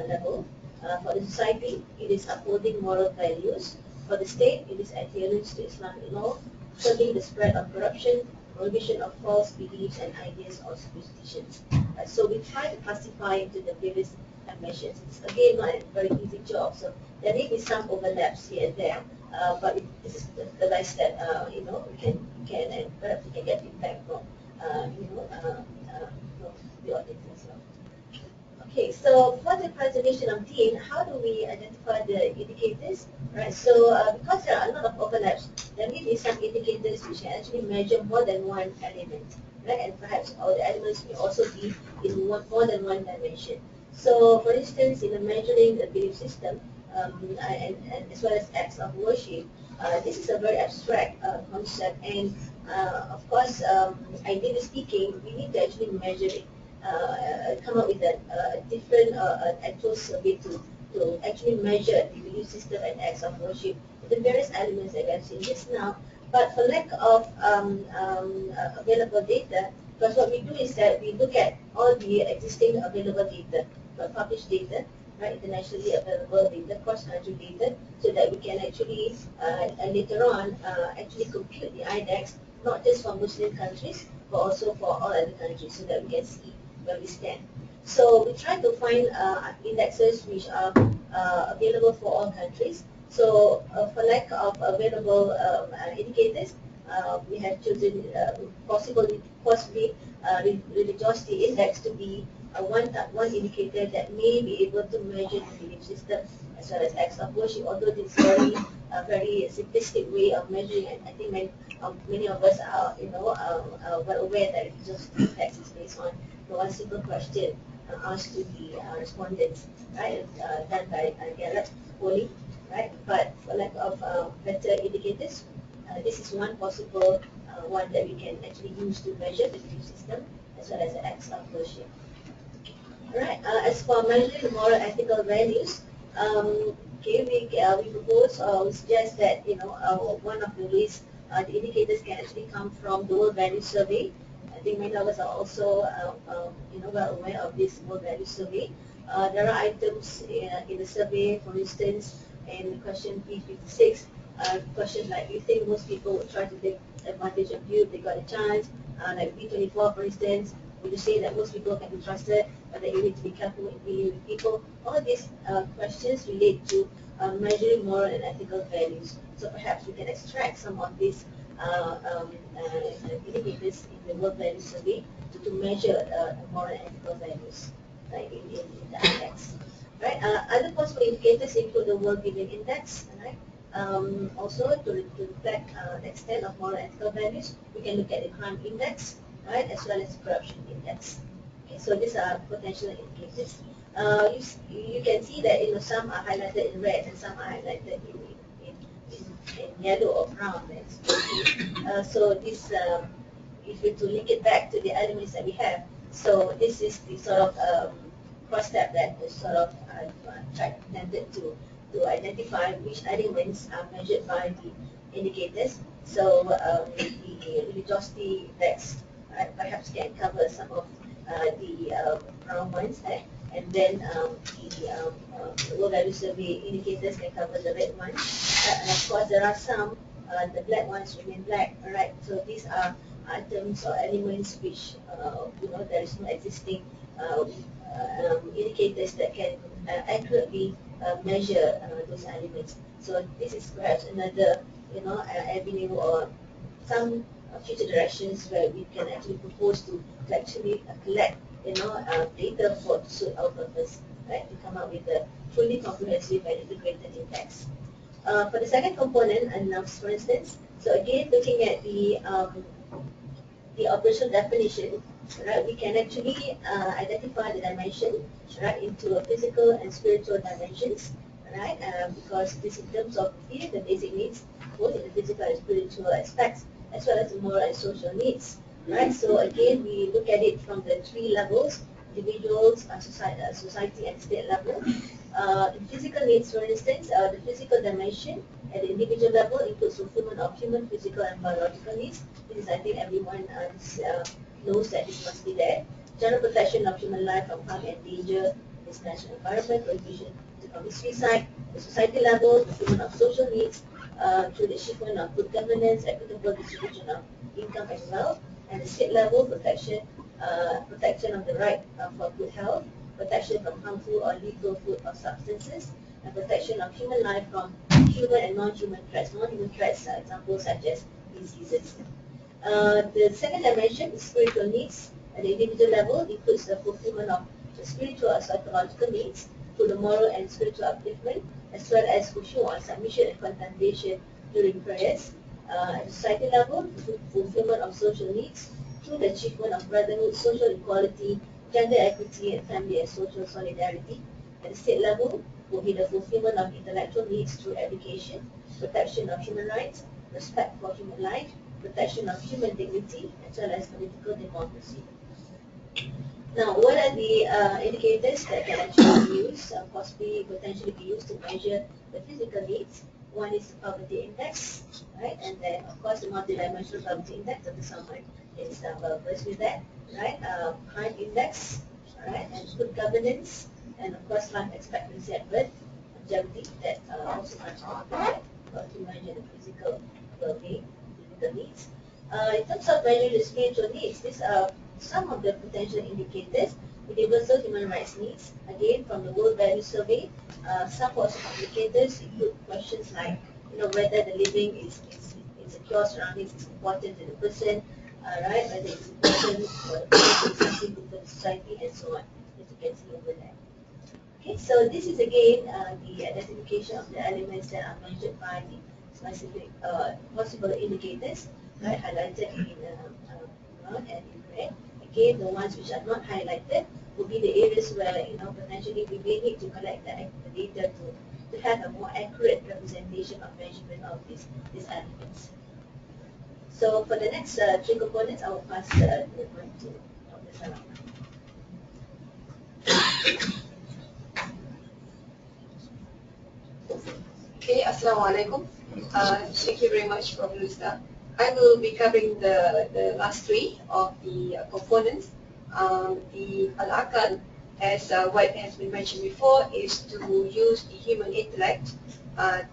level. For the society, it is upholding moral values. For the state, it is adherence to Islamic law, curbing the spread of corruption, prohibition of false beliefs and ideas or superstitions. So we try to classify into the various dimensions. It's again not a very easy job, so there may be some overlaps here and there, but this is the best that we can and perhaps we can get feedback from the audience as well. Okay, so for the preservation of deen, how do we identify the indicators? Right, so because there are a lot of overlaps, there may be some indicators which can actually measure more than one element, right? And perhaps all the elements may also be in more than one dimension. So, for instance, in measuring the belief system, and as well as acts of worship, this is a very abstract concept, and of course, ideally speaking, we need to actually measure it. Come up with a different actual survey to actually measure the belief system and acts of worship, the various elements that we have seen just now. But for lack of available data, because what we do is that we look at all the existing available data, published data, right, internationally available data, cross-country data, so that we can actually later on actually compute the I-DEX, not just for Muslim countries, but also for all other countries, so that we can see where we stand. So we try to find indexes which are available for all countries. So for lack of available indicators, we have chosen possibly religiosity index to be one indicator that may be able to measure the belief system as well as acts of worship. Although this is very simplistic way of measuring, and I think many of us are well aware that religiosity index is based on one simple question asked to the respondents, right, done by Gallup polling, right? But for lack of better indicators, this is one possible one that we can actually use to measure the belief system as well as the acts of worship. Alright, as for measuring the moral ethical values, we propose or we suggest that one of the ways the indicators can actually come from the World Value Survey. I think many of us are also well aware of this World Value Survey. There are items in the survey, for instance, in question P56, questions like, you think most people would try to take advantage of you if they got a chance? Like P24, for instance, would you say that most people can be trusted, but that you need to be careful in dealing with people? All these questions relate to measuring moral and ethical values. So perhaps we can extract some of these indicators in the World Value Survey to measure moral and ethical values, right, in the I-DEX. Right? Other possible indicators include the World Giving Index, right? Also, to reflect the extent of moral and ethical values, we can look at the Crime Index, right, as well as the Corruption Index. Okay, so these are potential indicators. You can see that some are highlighted in red and some are highlighted in yellow or brown. So this, if we to link it back to the elements that we have, so this is the sort of cross-step that is sort of attempted to identify which elements are measured by the indicators. So the religiosity index perhaps can cover some of the brown ones, and then the World Value Survey indicators can cover the red ones. And of course, there are some, the black ones remain black, right? So these are items or elements which, there is no existing indicators that can accurately measure those elements. So this is perhaps another, avenue or some future directions where we can actually propose to actually collect, data for to suit our purpose. right, to come up with a fully comprehensive and integrated index. For the second component, al-Nafs, for instance, so again, looking at the operational definition, right, we can actually identify the dimension, right, into a physical and spiritual dimensions, right, because this in terms of the basic needs, both in the physical and spiritual aspects, as well as the moral and social needs, right. So again, we look at it from the three levels: individuals, society, and state level. In physical needs, for instance, the physical dimension at the individual level includes fulfillment of human, physical, and biological needs. This is, I think, everyone knows that this must be there. General protection of human life from harm and danger, this natural environment, prohibition from suicide. The society level, fulfillment of social needs through the achievement of good governance, equitable distribution of income and wealth. And the state level, protection of the right for good health, protection from harmful or lethal food or substances, and protection of human life from human and non-human threats. Non-human threats are examples such as diseases. The second dimension is spiritual needs. At the individual level, includes the fulfillment of the spiritual or psychological needs through the moral and spiritual upliftment, as well as khushu or submission and contemplation during prayers. At the society level, fulfillment of social needs through the achievement of brotherhood, social equality, gender equity, and family and social solidarity. At the state level, will be the fulfillment of intellectual needs through education, protection of human rights, respect for human life, protection of human dignity, as well as political democracy. Now, what are the indicators that can actually be used, possibly potentially be used to measure the physical needs? One is the poverty index, right? And then, of course, the multidimensional poverty index, Dr. Salman is well versed with that, right? Crime index, right? And good governance, and of course, life expectancy at birth, longevity, that also much important, to measure the physical well-being, physical needs. In terms of measuring the spiritual needs, these are some of the potential indicators. Universal human rights needs, again from the World Value Survey, some possible indicators include questions like, whether the living is in secure surroundings is important to the person, right? Whether it's important for the person, it's something good for the society, and so on, as you can see over there. Okay, so this is again the identification of the elements that are mentioned by the specific possible indicators, right, highlighted in brown and in red. Again, the ones which are not highlighted will be the areas where potentially we may need to collect the data to have a more accurate representation of measurement of these elements. So for the next three components, I will pass the mic to Dr. Salam. Okay, Assalamualaikum. Thank you very much, Prof. Lusta. I will be covering the last three of the components. The al-Aqal, as what has been mentioned before, is to use the human intellect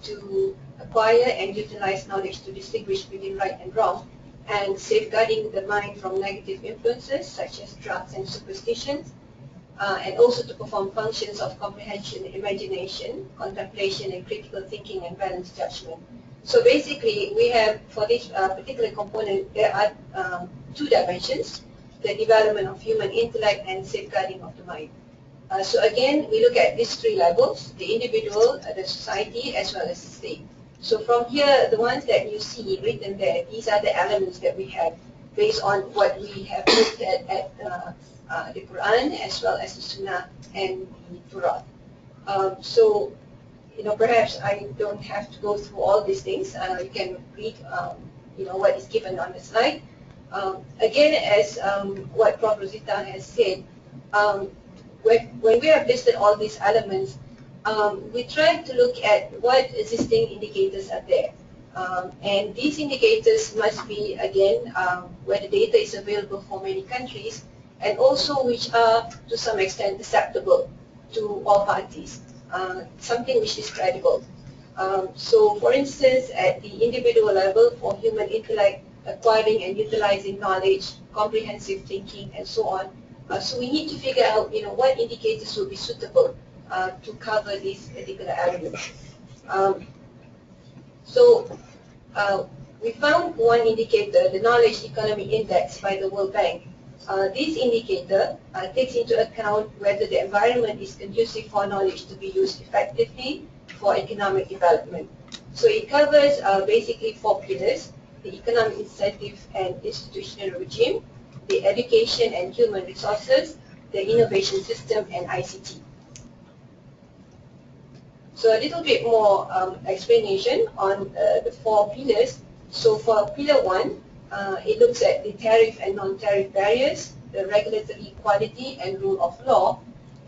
to acquire and utilize knowledge to distinguish between right and wrong, and safeguarding the mind from negative influences such as drugs and superstitions, and also to perform functions of comprehension, imagination, contemplation, and critical thinking and balanced judgment. So basically, we have, for this particular component, there are two dimensions: the development of human intellect and safeguarding of the mind. So again, we look at these three levels: the individual, the society, as well as the state. So from here, the ones that you see written there, these are the elements that we have based on what we have looked at the Quran, as well as the Sunnah and the Torah. So, perhaps I don't have to go through all these things. You can read, what is given on the slide. Again, as what Prof. Rosita has said, when we have listed all these elements, we try to look at what existing indicators are there. And these indicators must be, again, where the data is available for many countries, and also which are, to some extent, acceptable to all parties, something which is credible. So, for instance, at the individual level, for human intellect, acquiring and utilizing knowledge, comprehensive thinking, and so on, so we need to figure out, what indicators will be suitable to cover these particular elements. We found one indicator, the Knowledge Economy Index by the World Bank. This indicator takes into account whether the environment is conducive for knowledge to be used effectively for economic development. So it covers basically 4 pillars: the economic incentive and institutional regime, the education and human resources, the innovation system, and ICT. So a little bit more explanation on the 4 pillars. So for pillar 1, it looks at the tariff and non-tariff barriers, the regulatory equality and rule of law.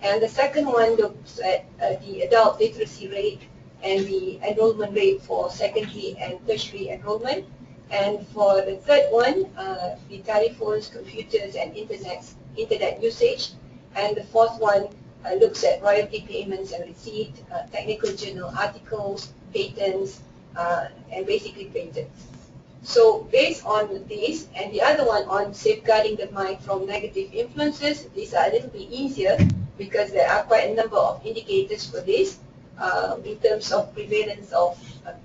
And the second one looks at the adult literacy rate and the enrollment rate for secondary and tertiary enrollment. And for the third one, the telephones, computers, and internet usage. And the fourth one looks at royalty payments and receipt, technical journal articles, patents, and basically patents. So based on this, and the other one on safeguarding the mind from negative influences, these are a little bit easier because there are quite a number of indicators for this in terms of prevalence of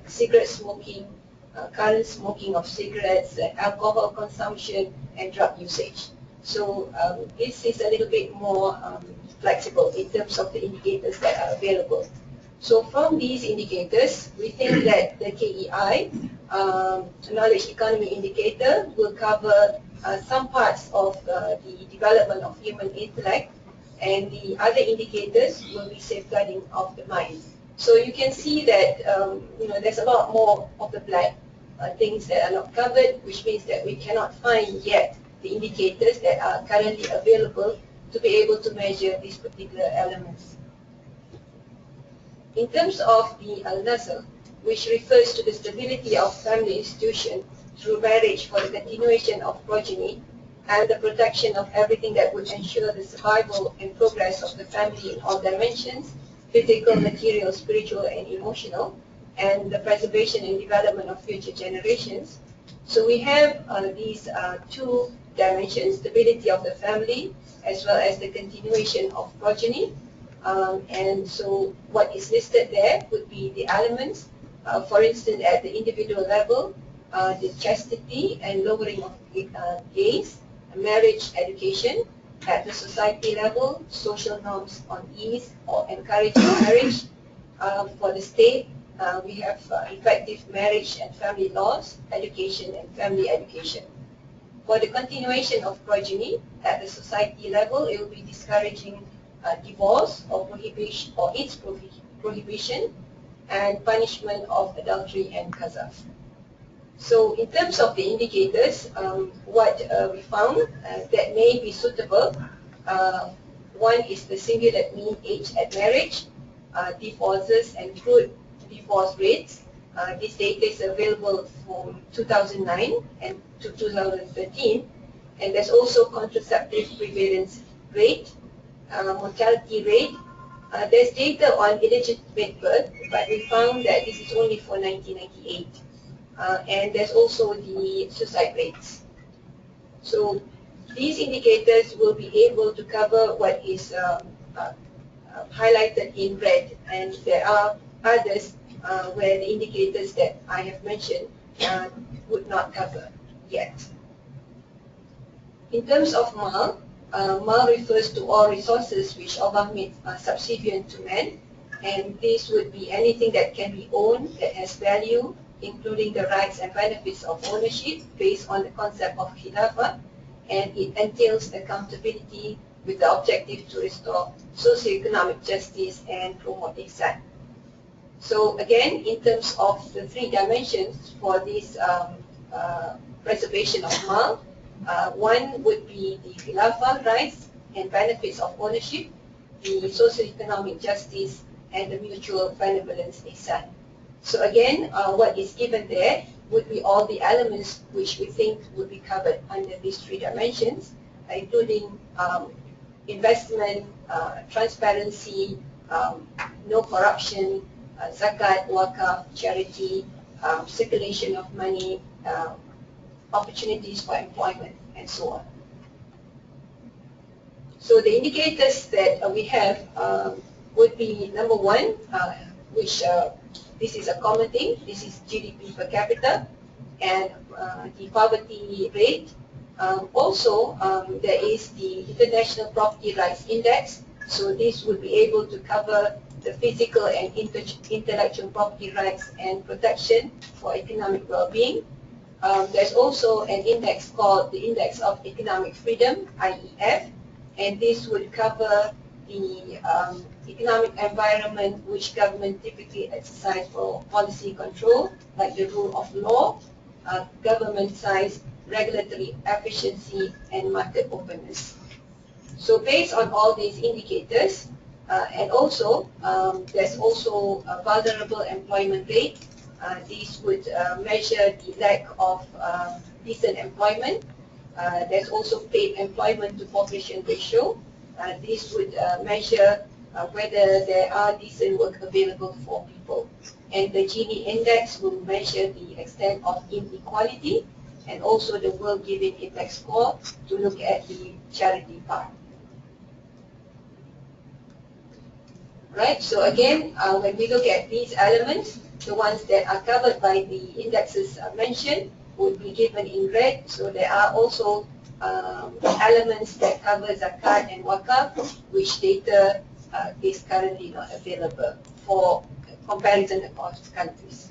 cigarette smoking, current smoking of cigarettes, alcohol consumption, and drug usage. So this is a little bit more flexible in terms of the indicators that are available. So from these indicators, we think that the KEI, Knowledge Economy Indicator, will cover some parts of the development of human intellect, and the other indicators will be safeguarding of the mind. So you can see that there's a lot more of the black things that are not covered, which means that we cannot find yet the indicators that are currently available to be able to measure these particular elements. In terms of the al-Nafs, which refers to the stability of family institution through marriage for the continuation of progeny and the protection of everything that would ensure the survival and progress of the family in all dimensions, physical, material, spiritual, and emotional, and the preservation and development of future generations. So we have these 2 dimensions, stability of the family as well as the continuation of progeny. And so what is listed there would be the elements, for instance, at the individual level, the chastity and lowering of gaze, marriage education. At the society level, social norms on ease or encouraging marriage. For the state, we have effective marriage and family laws, education and family education. For the continuation of progeny, at the society level, it will be discouraging divorce or prohibition, or its prohibition, and punishment of adultery and qazaf. So in terms of the indicators, what we found that may be suitable, one is the singular mean age at marriage, divorces and crude divorce rates. This data is available from 2009 and to 2013, and there's also contraceptive prevalence rate, mortality rate. There's data on illegitimate birth, but we found that this is only for 1998. And there's also the suicide rates. So these indicators will be able to cover what is highlighted in red, and there are others where the indicators that I have mentioned would not cover yet. In terms of mal, mal refers to all resources which Allah made subservient to man, and this would be anything that can be owned, that has value, including the rights and benefits of ownership based on the concept of khilafah, and it entails accountability with the objective to restore socio-economic justice and promote ihsan. So again, in terms of the 3 dimensions for this preservation of mal, one would be the khilafah, rights and benefits of ownership, the socio-economic justice, and the mutual benevolence ihsan. So again, what is given there would be all the elements which we think would be covered under these 3 dimensions, including investment, transparency, no corruption, zakat, wakaf, charity, circulation of money, opportunities for employment, and so on. So the indicators that we have would be number 1, which this is a common thing. This is GDP per capita, and the poverty rate, There is the International Property Rights Index. So this would be able to cover the physical and intellectual property rights and protection for economic well-being. There's also an index called the Index of Economic Freedom, IEF, and this would cover the economic environment which government typically exercise for policy control, like the rule of law, government size, regulatory efficiency, and market openness. So based on all these indicators, and also there's also a vulnerable employment rate. These would measure the lack of decent employment. There's also paid employment to population ratio. This would measure whether there are decent work available for people. And the Gini index will measure the extent of inequality, and also the World Giving Index score to look at the charity part. Right, so again, when we look at these elements, the ones that are covered by the indexes mentioned would be given in red. So there are also elements that cover zakat and wakaf, which data is currently not available for comparison across countries.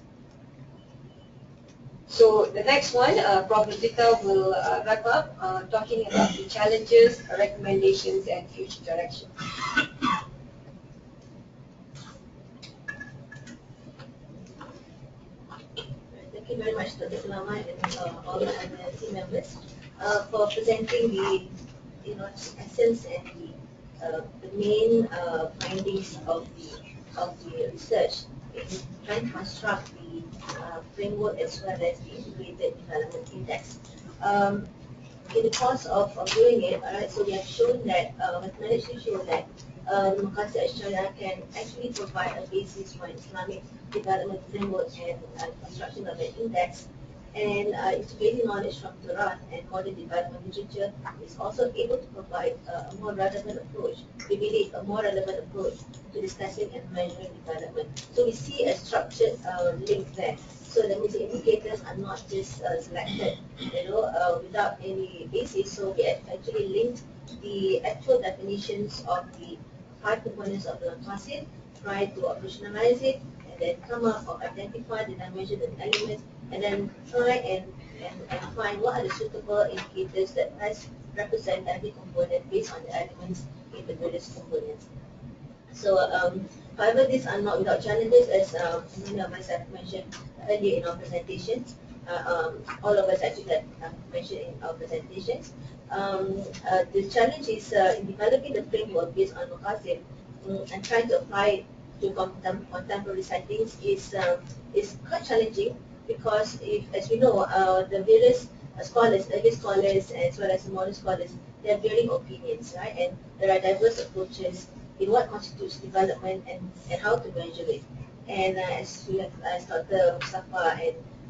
So the next one, Prof. Zita will wrap up talking about the challenges, recommendations, and future direction. Thank you very much, Dr. Sulaiman, and all the other team members for presenting the essence and the main findings of the research in trying to construct the framework as well as the integrated development index. In the course of doing it, so we have shown that, we've managed to show that Maqasid Al-Shari'ah can actually provide a basis for Islamic development framework and construction of an index. And integrating knowledge from Quran and modern development literature is also able to provide a more relevant approach, we believe a more relevant approach to discussing and measuring development. So we see a structured link there. So that means the indicators are not just selected, without any basis. So we actually linked the actual definitions of the 5 components of the Maqasid, try to operationalize it, and then come up or identify the dimensions and elements, and then try and find what are the suitable indicators that best represent every component based on the elements in the various components. So, however, these are not without challenges, as many of us have mentioned earlier in our presentations. All of us actually have mentioned in our presentations. The challenge is in developing the framework based on Maqasid and trying to apply to contemporary settings is quite challenging, because as we know, the various scholars, early scholars as well as modern scholars, they have varying opinions, right? And there are diverse approaches in what constitutes development and how to measure it. And as Dr. Mustafa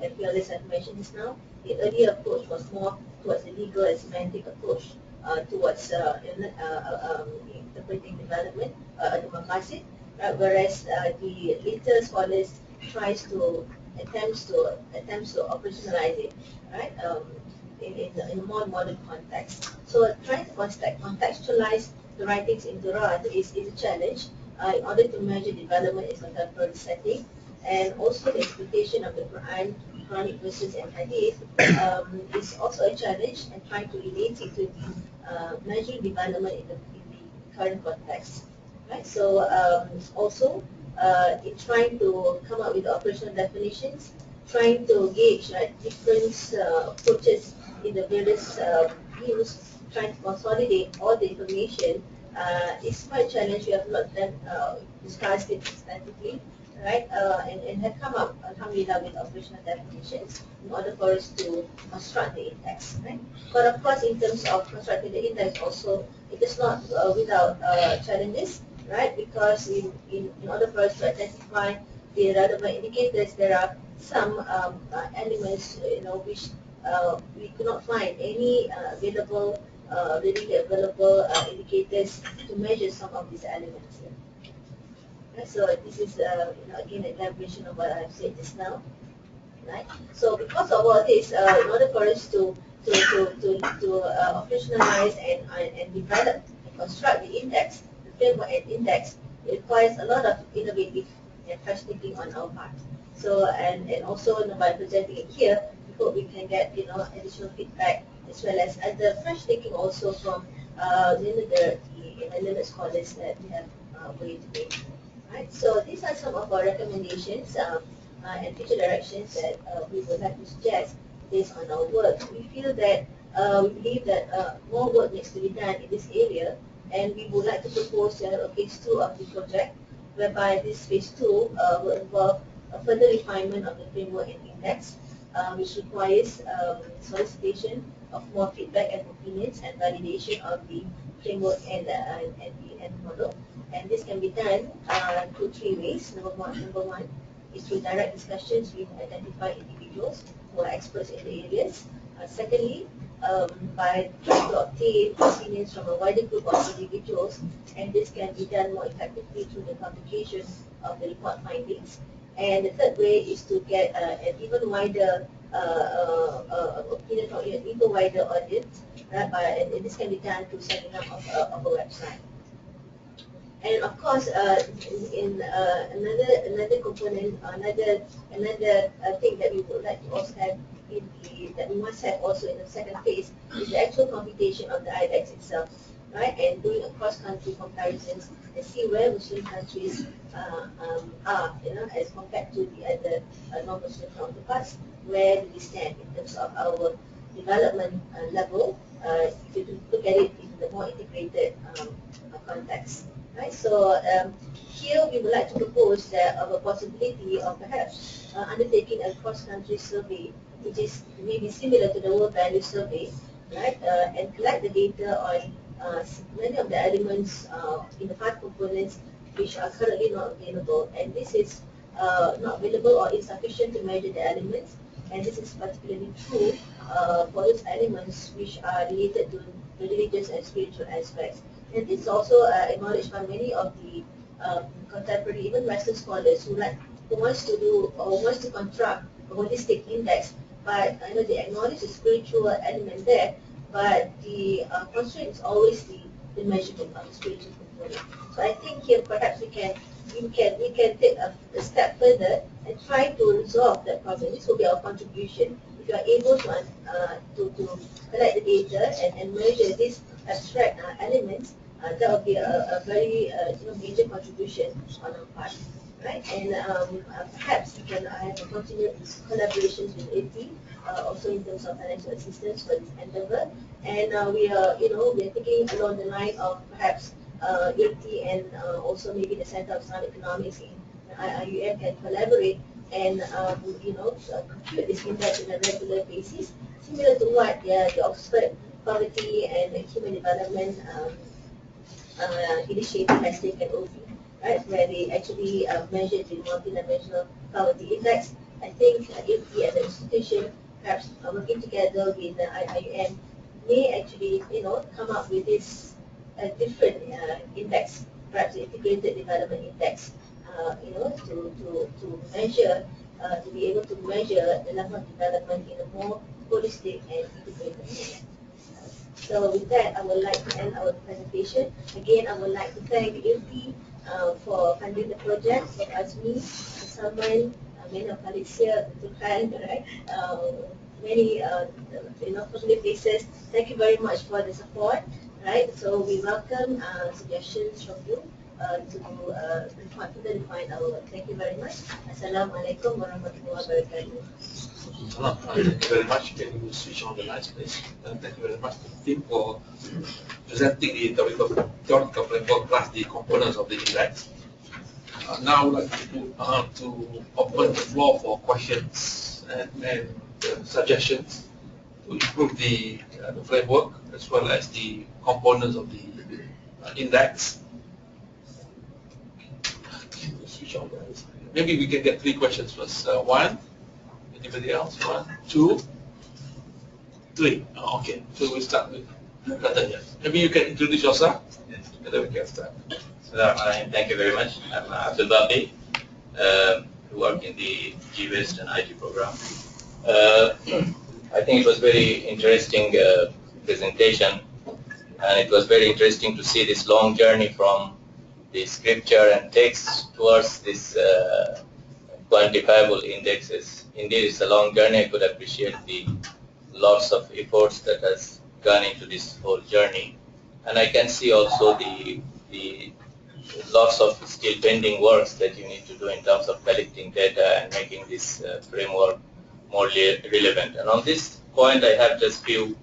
and few others have mentioned just now, the earlier approach was more towards the legal and semantic approach towards interpreting development, the Maqasid, whereas the later scholars attempts to operationalize it, right? In a more modern context. So trying to contextualize the writings in Quran is a challenge in order to measure development in contemporary setting, and also the interpretation of the Quran, Quranic verses and Hadith is also a challenge, and trying to relate it to the measuring development in the current context, right? So also in trying to come up with operational definitions, trying to gauge different approaches in the various views, trying to consolidate all the information is quite a challenge. We have not done discussed it extensively, right? And have come up, alhamdulillah, with operational definitions in order for us to construct the index, right? But of course, in terms of constructing the index, also it is not without challenges, right? Because in order for us to identify the relevant indicators, there are some elements, which we could not find any readily available indicators to measure some of these elements. Right? So this is again an elaboration of what I've said just now. Right? So because of all this, in order for us to operationalize and develop and construct the index, the framework and index, it requires a lot of innovative and fresh thinking on our part. So, and also by presenting it here, we hope we can get additional feedback as well as other fresh thinking also from the learned scholars that we have for you today. Right. So these are some of our recommendations and future directions that we would like to suggest based on our work. We feel that we believe that more work needs to be done in this area, and we would like to propose to have a phase 2 of the project, whereby this phase 2 will involve a further refinement of the framework and index, which requires solicitation of more feedback and opinions and validation of the framework and the end model. And this can be done through 3 ways. Number one is through direct discussions with identified individuals who are experts in the areas. Secondly, by trying to obtain opinions from a wider group of individuals, and this can be done more effectively through the publication of the report findings. And the third way is to get an even wider opinion from an even wider audience, and this can be done through setting up of a website. And of course, in another component, another thing that we would like to also have that we must have also in the second phase is the actual computation of the I-DEX itself, right? And doing a cross-country comparisons and see where Muslim countries are, as compared to the other non-Muslim counterparts. Where do we stand in terms of our development level? If you look at it in the more integrated context. Right, so here we would like to propose that of a possibility of perhaps undertaking a cross-country survey, which is maybe similar to the World Value Survey, right, and collect the data on many of the elements in the hard components which are currently not available, and this is not available or insufficient to measure the elements, and this is particularly true for those elements which are related to the religious and spiritual aspects. And this is also acknowledged by many of the contemporary, even Western scholars who wants to do or wants to construct a holistic index, but they acknowledge the spiritual element there, but the constraint is always the measurement of the spiritual component. So I think here perhaps we can take a step further and try to resolve that problem. This will be our contribution. If you are able to collect the data and measure these abstract elements, that would be a very major contribution on our part, right? And perhaps we can have a continued collaborations with AT, also in terms of financial assistance for this endeavor. And we are thinking along the line of perhaps AT and also maybe the Center of Islamic Economics in IUM can collaborate and compute this index on a regular basis, similar to what the Oxford Poverty and Human Development initiative has taken over, right, where they actually measured the multidimensional poverty index. I think if we as an institution, perhaps working together with the IIM, may actually come up with this different index, perhaps integrated development index, to measure, to be able to measure the level of development in a more holistic and integrated manner. So with that, I would like to end our presentation. Again, I would like to thank ILTI for funding the project, for Azmi, Salman, many of colleagues here, Tuhan, right? Many familiar faces. Thank you very much for the support, right? So we welcome suggestions from you to further refine our work. Thank you very much. Assalamualaikum warahmatullahi wabarakatuh. Thank you very much. Can you switch on the lights, please? Thank you very much to the team for presenting the theoretical framework plus the components of the index. Now I would like to open the floor for questions and suggestions to improve the framework as well as the components of the index. Switch on the lights. Maybe we can get 3 questions first. One. Anybody else? 1, 2, 3. Oh, okay. So we start with Natanya. Maybe you can introduce yourself, and then we can start. Thank you very much. I'm Abdul Babi, who work in the GWest and IT program. I think it was very interesting presentation, and it was very interesting to see this long journey from the scripture and text towards this quantifiable indexes. Indeed, it's a long journey. I could appreciate the lots of efforts that has gone into this whole journey, and I can see also the lots of still pending works that you need to do in terms of collecting data and making this framework more relevant. And on this point, I have just few,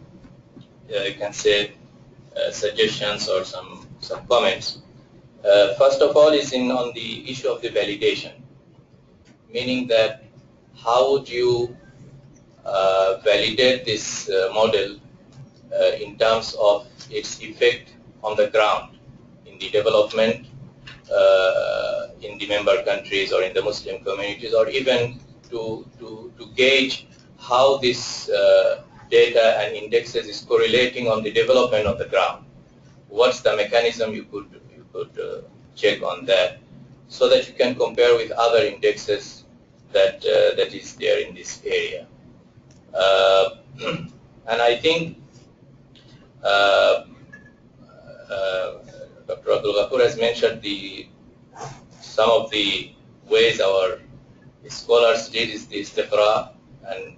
you can say, suggestions or some comments. First of all is on the issue of the validation, meaning that how would you validate this model in terms of its effect on the ground in the development in the member countries or in the Muslim communities, or even to gauge how this data and indexes is correlating on the development of the ground. What's the mechanism you could check on that, so that you can compare with other indexes that is there in this area. And I think Dr. Abdul Ghaffur has mentioned some of the ways our scholars did is the istiqra and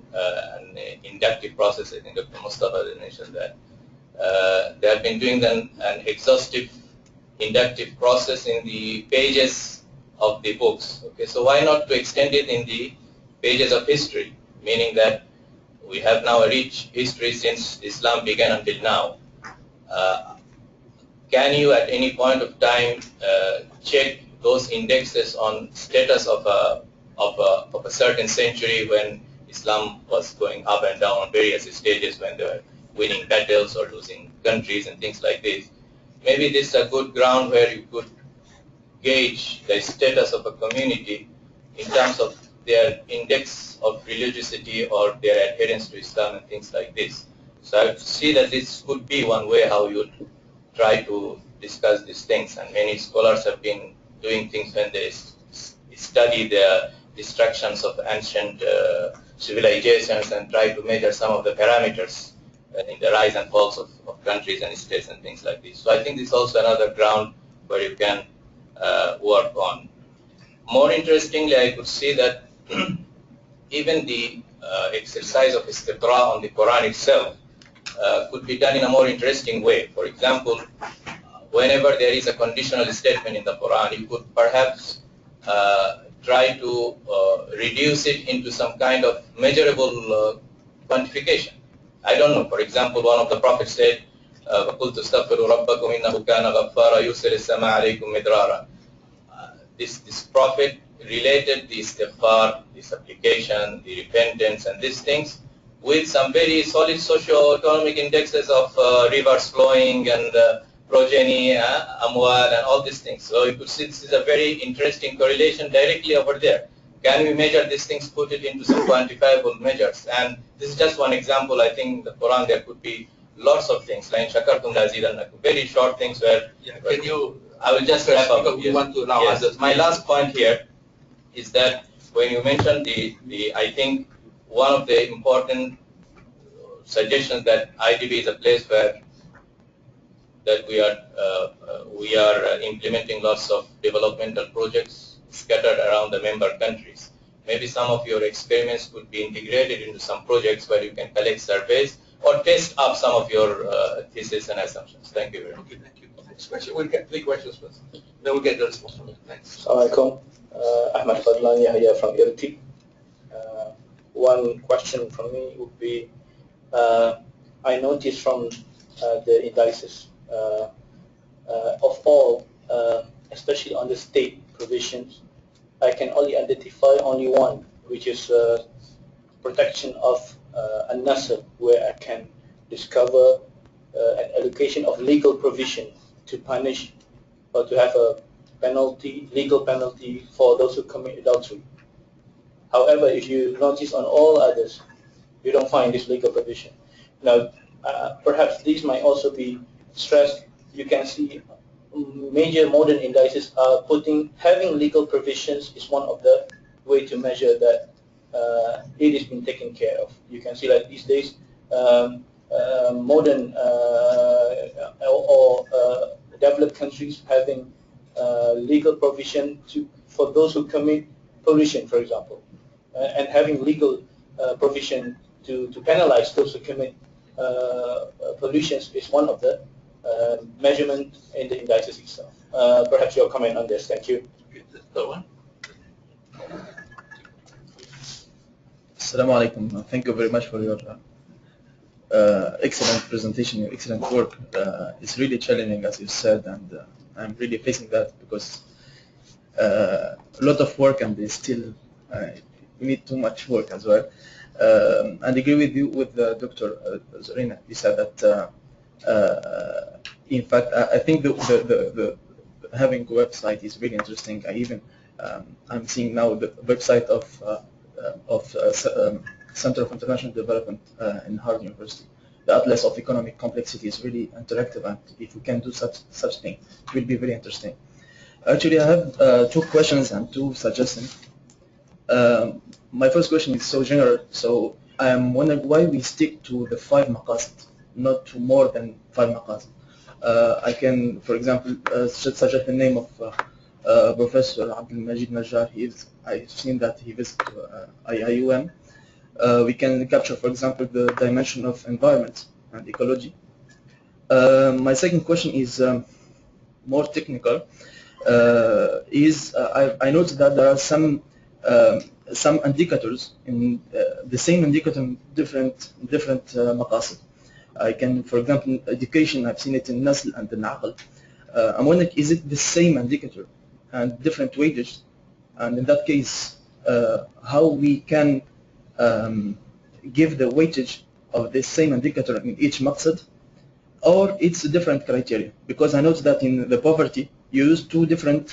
inductive process. I think Dr. Mustafa mentioned that. They have been doing an exhaustive inductive process in the pages of the books. Okay, so why not to extend it in the pages of history, meaning that we have now a rich history since Islam began until now. Can you at any point of time check those indexes on status of a certain century when Islam was going up and down on various stages, when they were winning battles or losing countries and things like this? Maybe this is a good ground where you could gauge the status of a community in terms of their index of religiosity or their adherence to Islam and things like this. So I see that this could be one way how you would try to discuss these things, and many scholars have been doing things when they study the destructions of ancient civilizations and try to measure some of the parameters in the rise and falls of countries and states and things like this. So I think this is also another ground where you can work on. More interestingly, I could see that even the exercise of istiqra on the Quran itself could be done in a more interesting way. For example, whenever there is a conditional statement in the Quran, you could perhaps try to reduce it into some kind of measurable quantification. I don't know. For example, one of the prophets said, فَقُلْتُ اسْتَغْفِرُوا رَبَّكُمْ إِنَّهُ كَانَ غَفَّارًا يُرْسِلِ السَّمَاءَ عَلَيْكُمْ مِدْرَارًا. This prophet related the istighfar, the supplication, the repentance, and these things with some very solid socio-economic indexes of rivers flowing and progeny, amwal, and all these things. So you could see this is a very interesting correlation directly over there. Can we measure these things, put it into some quantifiable measures? And this is just one example. I think in the Quran there could be lots of things, like shakartum lazidannakum, very short things where. Yeah, can you? I will just wrap up. You want to allow others. My last point here is that when you mentioned I think one of the important suggestions that IDB is a place where that we are implementing lots of developmental projects scattered around the member countries. Maybe some of your experiments could be integrated into some projects where you can collect surveys or test up some of your thesis and assumptions. Thank you very much. Okay, thank you. Next question. We'll get 3 questions first. Then we'll get the response from it. Thanks. Assalamualaikum. Ahmad Fadlan Yahya from IRT. One question from me would be, I noticed from the indices of all, especially on the state provisions, I can only identify only one, which is protection of al-Nafs, where I can discover an allocation of legal provision to punish or to have a penalty, legal penalty for those who commit adultery. However, if you notice on all others, you don't find this legal provision. Now, perhaps these might also be stressed. You can see major modern indices are having legal provisions is one of the way to measure that it has been taken care of. You can see that these days modern or developed countries having legal provision for those who commit pollution, for example, and having legal provision to penalize those who commit pollutions is one of the measurement in the indices itself. Perhaps your comment on this. Thank you. The third one. Assalamu alaikum. Thank you very much for your excellent presentation, your excellent work. It's really challenging, as you said, and I'm really facing that because a lot of work and still we need too much work as well. And I agree with you with Dr. Zorina. You said that in fact I think the having a website is really interesting. I'm seeing now the website of Center of International Development in Harvard University. The Atlas of Economic Complexity is really interactive, and if we can do such thing, it will be very interesting. Actually, I have 2 questions and 2 suggestions. My first question is so general, so I am wondering why we stick to the 5 maqasid, not to more than 5 maqasid. I can, for example, suggest the name of Professor Abdul Majid Najjar. I've seen that he visited IIUM. We can capture, for example, the dimension of environment and ecology. My second question is more technical. I noticed that there are some indicators in the same indicator in different maqasid. I can, for example, education, I've seen it in Nasl and in Aql. I'm wondering, is it the same indicator and different weightage? And in that case, how we can give the weightage of the same indicator in each maqsad, or it's a different criteria? Because I noticed that in the poverty, you use 2 different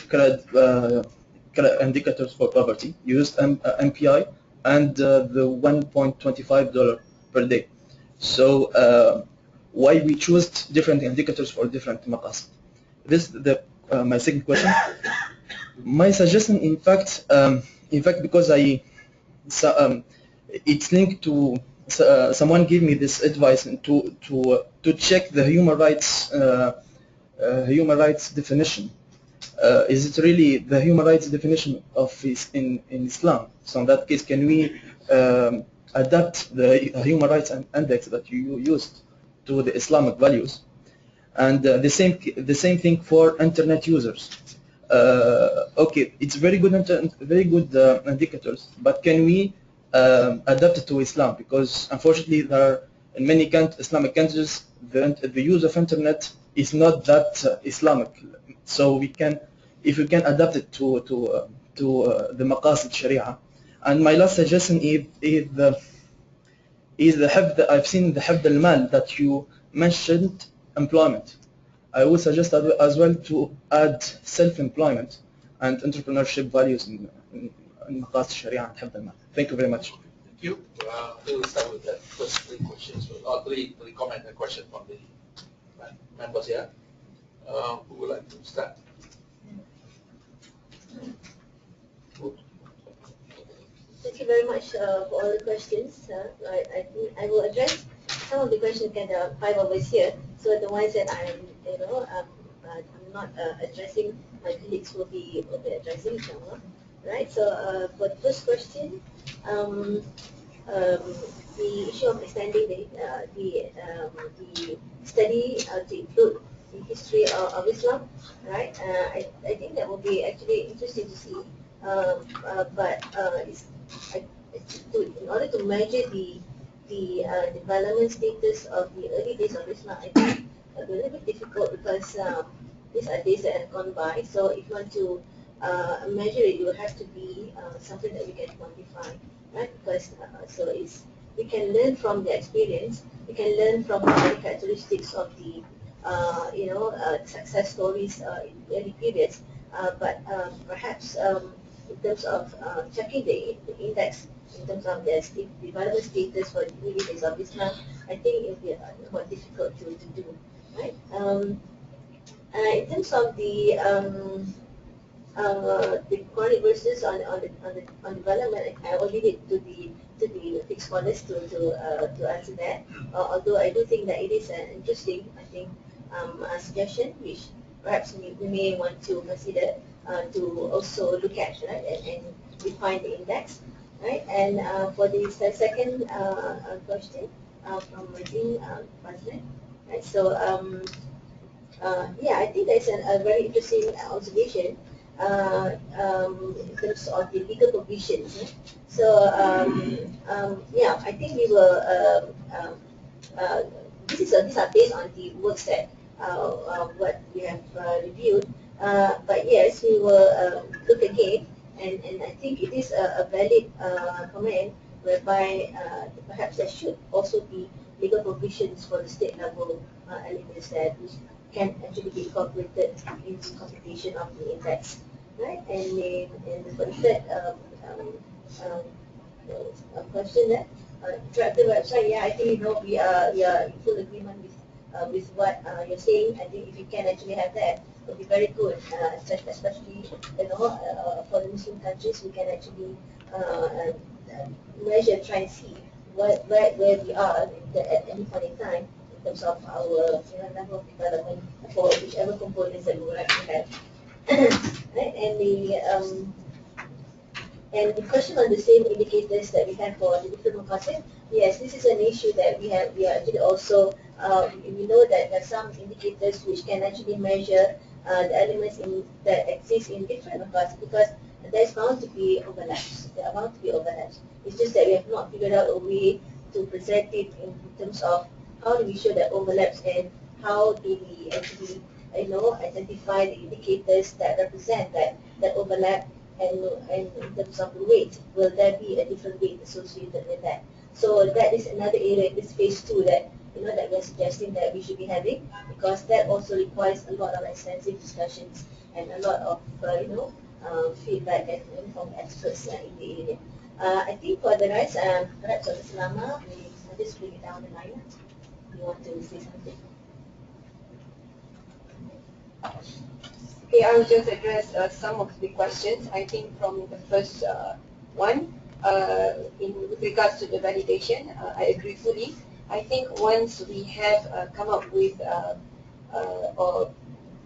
indicators for poverty. You used MPI and the $1.25 per day. So why we choose different indicators for different maqasid? This is my second question. My suggestion, in fact, because it's linked to someone gave me this advice to check the human rights definition. Is it really the human rights definition of in Islam? So in that case, can we adapt the human rights index that you used to the Islamic values? And the same thing for internet users. Okay, it's very good indicators, but can we adapt it to Islam? Because unfortunately, there are in many Islamic countries the use of internet is not that Islamic. So if we can adapt it to the Maqasid Shari'ah. And my last suggestion is the hifd. I've seen the hifd al-mal that you mentioned, employment. I would suggest as well to add self-employment and entrepreneurship values in Maqasid Shari'ah and hifd al-mal. Thank you very much. Thank you. We'll start with the first 3 questions, or three comment and question from the members here. Who would like to start? Thank you very much for all the questions. I think I will address some of the questions. There are 5 of us here, so the ones that I'm not addressing, my colleagues will be addressing, inshallah. Right. So for the first question, the issue of extending the study to include the history of Islam, right? I think that will be actually interesting to see. But in order to measure the development status of the early days of Islam, I think it'll be a little bit difficult because these are days that have gone by. So if you want to measure it, it will have to be something that we can quantify, right? Because we can learn from the experience. We can learn from the characteristics of the success stories in early periods. But perhaps in terms of checking the index, in terms of the development status for the early days of Islam, I think it will be more difficult to do, right? In terms of the the controversies on development, I will leave it to the fixed scholars to answer that. Although I do think that it is an interesting, I think, a suggestion which perhaps we may want to consider to also look at, right, and define the index, right? And for the second question from Mazin Fazlin, right? So yeah, I think that's a very interesting observation in terms of the legal provisions. So yeah, I think we will. These are based on the works that what we have reviewed. But yes, we will look again, and I think it is a valid comment whereby perhaps there should also be legal provisions for the state level elements that can actually be incorporated into computation of the index, right? And for the third question there, interactive website, yeah, I think we are in full agreement with what you're saying. I think if you can actually have that, it would be very good, especially for the Muslim countries, we can actually measure, try and see where we are at any point in time in terms of our level of development for whichever components that we would like to have. Right? And the question on the same indicators that we have for the different maqasid, yes, this is an issue that we are actually also, we know that there are some indicators which can actually measure the elements that exist in different maqasid, because there's bound to be overlaps. There are bound to be overlaps. It's just that we have not figured out a way to present it in terms of how do we show that overlaps and how do we actually, identify the indicators that represent that overlap, and in terms of the weight, will there be a different weight associated with that? So that is another area, this phase 2 that that we're suggesting that we should be having, because that also requires a lot of extensive discussions and a lot of feedback from experts in the area. I think for the rest, perhaps Dr. Salama, we'll just bring it down the line. You want to say something? Okay, I will just address some of the questions. I think from the first one, with regards to the validation, I agree fully. I think once we have come up with or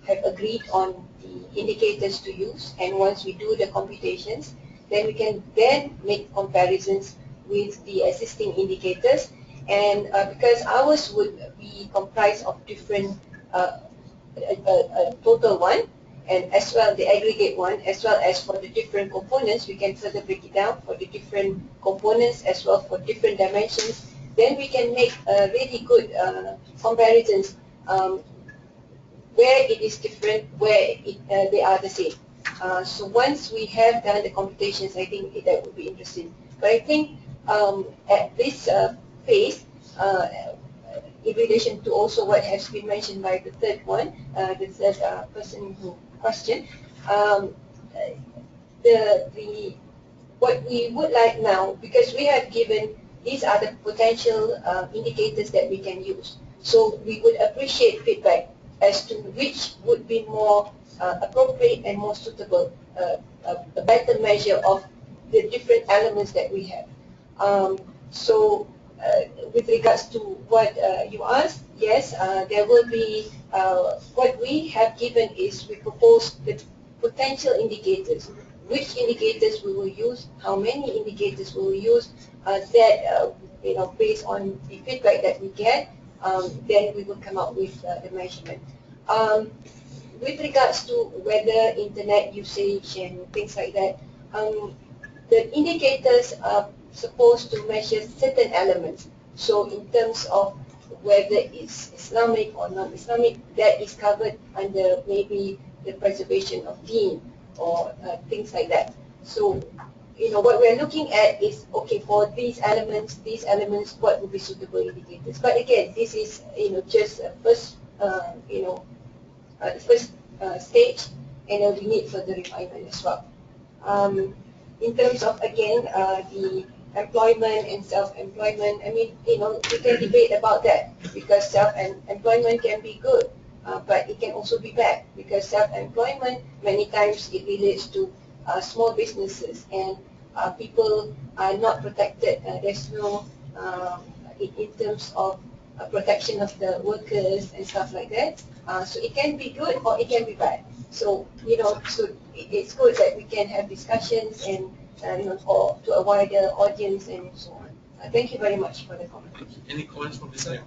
have agreed on the indicators to use, and once we do the computations, then we can then make comparisons with the existing indicators. And because ours would be comprised of different, a total one, and as well the aggregate one, as well as for the different components, we can further break it down for the different components as well for different dimensions. Then we can make really good comparisons where it is different, where they are the same. So once we have done the computations, I think that would be interesting. But I think at this phase, in relation to also what has been mentioned by the third one, the third person who questioned, what we would like now, because we have given these are the potential indicators that we can use. So we would appreciate feedback as to which would be more appropriate and more suitable, a better measure of the different elements that we have. So with regards to what you asked, yes, there will be, what we have given is we propose the potential indicators. Which indicators we will use, how many indicators we will use, that, based on the feedback that we get, then we will come up with the measurement. With regards to whether internet usage and things like that, the indicators are supposed to measure certain elements. So in terms of whether it's Islamic or non-Islamic, that is covered under maybe the preservation of deen or things like that. So, what we're looking at is, okay, for these elements, what would be suitable indicators? But again, this is, just a first, the first stage, and we need further refinement as well. In terms of, again, the employment and self-employment, I mean, we can debate about that, because self-employment can be good. but it can also be bad because self-employment, many times it relates to small businesses and people are not protected. There's no, in terms of protection of the workers and stuff like that. So it can be good or it can be bad. So, so it's good that we can have discussions and, or to a wider audience and so on. Thank you very much for the comment. Any comments from this side?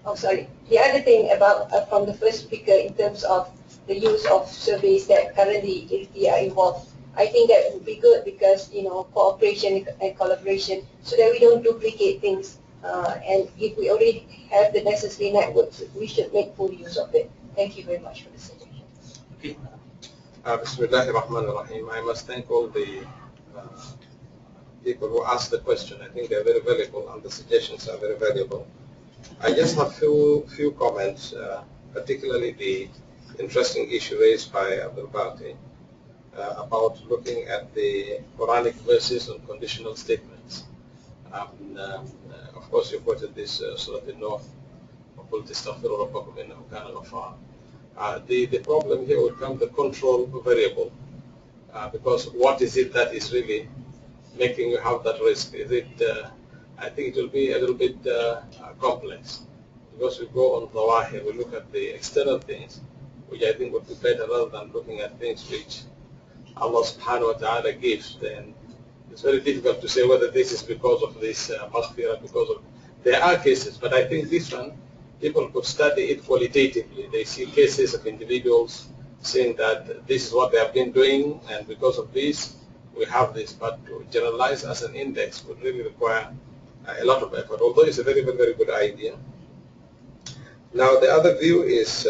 Oh, sorry. The other thing about from the first speaker in terms of the use of surveys that currently IRTI are involved, I think that would be good because, cooperation and collaboration so that we don't duplicate things. And if we already have the necessary networks, we should make full use of it. Thank you very much for the suggestion. Okay. Bismillahirrahmanirrahim. I must thank all the people who asked the question. I think they're very valuable and the suggestions are very valuable. I just have few comments, particularly the interesting issue raised by Abdul Bati about looking at the Quranic verses on conditional statements. Of course, you quoted this Surah An-Nur, the problem here will come the control variable, because what is it that is really making you have that risk? Is it? I think it will be a little bit complex, because we go on Zawahir, we look at the external things, which I think would be better rather than looking at things which Allah subhanahu wa ta'ala gives. Then it's very difficult to say whether this is because of this maghfirah, because of, there are cases, but I think this one, people could study it qualitatively. They see cases of individuals saying that this is what they have been doing, and because of this, we have this. But to generalize as an index would really require a lot of effort, although it's a very, very, very good idea. Now, the other view is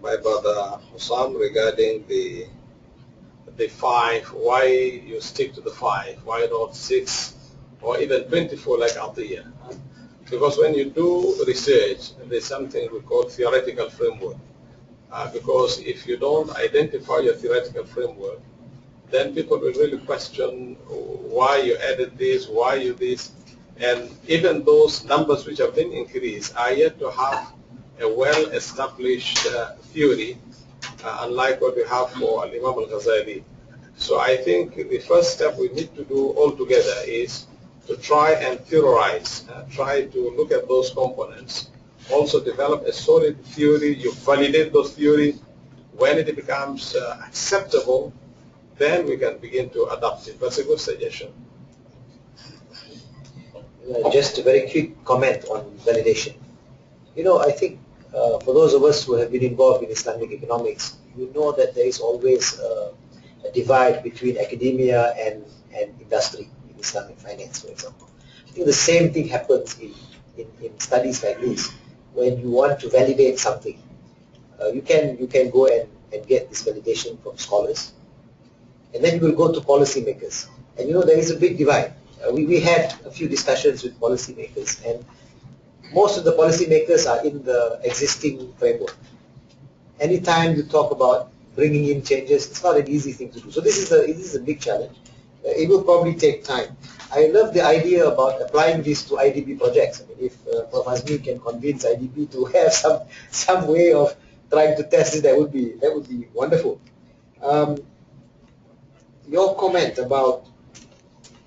by Brother Hussam regarding the 5, why you stick to the 5, why not 6 or even 24 like Atiyah. Because when you do research, there's something we call theoretical framework. Because if you don't identify your theoretical framework, then people will really question why you added this, why you this. And even those numbers which have been increased are yet to have a well-established theory, unlike what we have for Imam al-Ghazali. So I think the first step we need to do altogether is to try and theorize, try to look at those components, also develop a solid theory. You validate those theories. When it becomes acceptable, then we can begin to adopt it. That's a good suggestion. Just a very quick comment on validation. I think for those of us who have been involved in Islamic economics, you know that there is always a divide between academia and industry in Islamic finance, for example. I think the same thing happens in studies like this. When you want to validate something, you can go and get this validation from scholars, and then you will go to policymakers. And there is a big divide. We had a few discussions with policymakers, and most of the policymakers are in the existing framework. Anytime you talk about bringing in changes, it's not an easy thing to do. So this is a big challenge. It will probably take time. I love the idea about applying this to IDB projects. I mean, if Prof. Azmi can convince IDB to have some way of trying to test it, that would be wonderful. Your comment about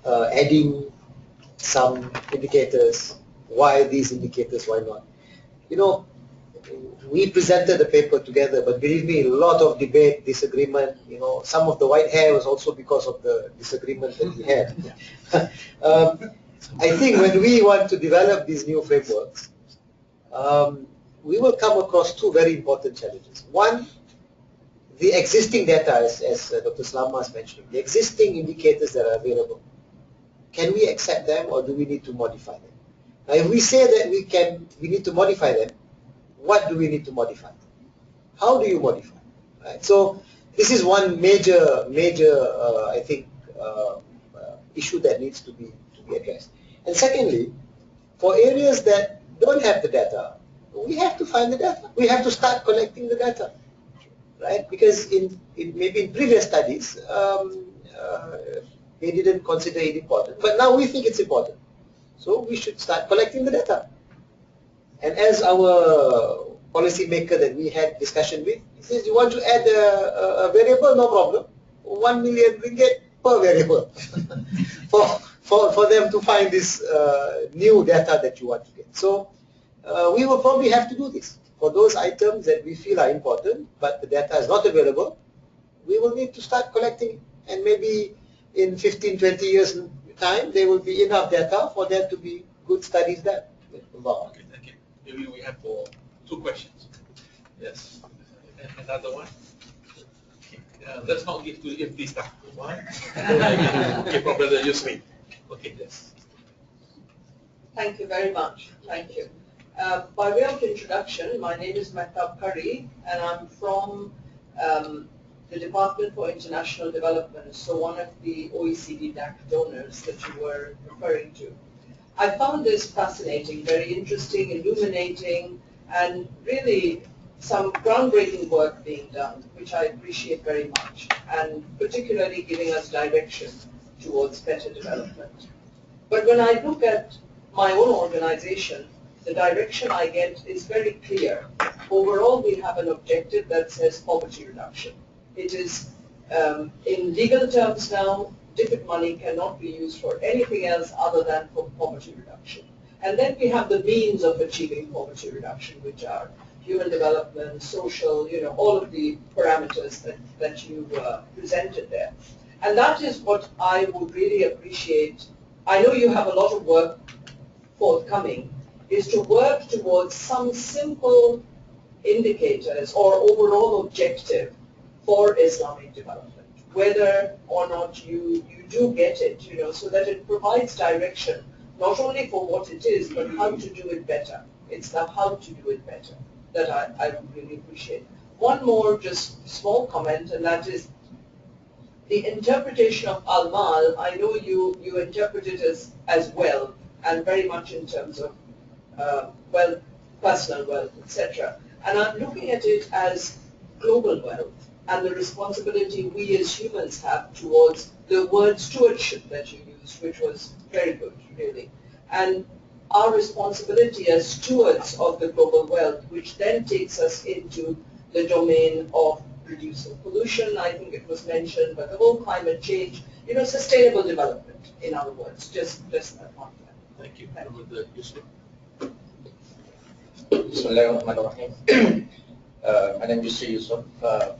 adding some indicators, why these indicators, why not? We presented the paper together, but believe me, a lot of debate, disagreement. Some of the white hair was also because of the disagreement that we had. I think when we want to develop these new frameworks, we will come across two very important challenges. One, the existing data, as Dr. Slama was mentioning, the existing indicators that are available, can we accept them or do we need to modify them? Now, if we say that we need to modify them, what do we need to modify? How do you modify? Right? So this is one major, I think, issue that needs to be addressed. And secondly, for areas that don't have the data, we have to find the data. We have to start collecting the data, right? Because maybe in previous studies, they didn't consider it important, but now we think it's important. So we should start collecting the data. And as our policymaker that we had discussion with, he says, you want to add a variable, no problem. 1 million ringgit per variable for them to find this new data that you want to get. So we will probably have to do this. For those items that we feel are important, but the data is not available, we will need to start collecting, and maybe in 15, 20 years time, there will be enough data for there to be good studies done. Okay, thank you. Maybe we have 2 questions. Yes. Another one? Let's not give to empty stuff. One. Okay, from Brother Yusri. Okay, yes. Thank you very much. Thank you. By way of introduction, my name is Maqasid Al-Shari'ah, and I'm from the Department for International Development, so one of the OECD DAC donors that you were referring to. I found this fascinating, very interesting, illuminating, and really some groundbreaking work being done, which I appreciate very much, and particularly giving us direction towards better development. But when I look at my own organization, the direction I get is very clear. Overall, we have an objective that says poverty reduction. It is, in legal terms now, DFID money cannot be used for anything else other than for poverty reduction. And then we have the means of achieving poverty reduction, which are human development, social, all of the parameters that you presented there. And that is what I would really appreciate. I know you have a lot of work forthcoming, is to work towards some simple indicators or overall objective for Islamic development, whether or not you do get it, so that it provides direction, not only for what it is, but how to do it better. It's the how to do it better that I would really appreciate. One more just small comment, and that is the interpretation of al-mal. I know you interpret it as wealth, and very much in terms of wealth, personal wealth, etc. And I'm looking at it as global wealth and the responsibility we as humans have towards the word stewardship that you used, which was very good, really. And our responsibility as stewards of the global wealth, which then takes us into the domain of reducing pollution, I think it was mentioned, but the whole climate change, sustainable development, in other words, just that one. Thank you. Brother Yusri. Bismillahirrahmanirrahim. My name is Yusri Yusuf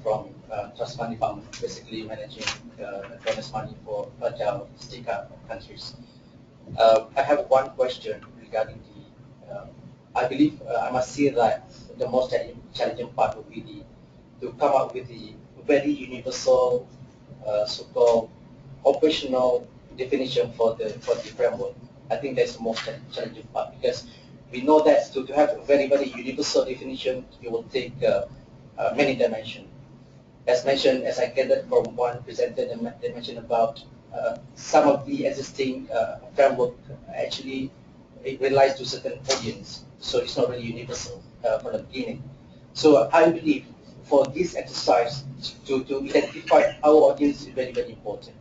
from Trust Money Fund, basically managing donors money for fragile state countries. I have one question regarding the, I believe I must say that the most challenging part would be to come up with the very universal so-called operational definition for the framework. I think that's the most challenging part, because we know that to have a very, very universal definition, it will take many dimensions. As mentioned, as I gathered from one presenter, they mentioned about some of the existing framework actually it relies to certain audience, so it's not really universal from the beginning. So I believe for this exercise to identify our audience is very, very important.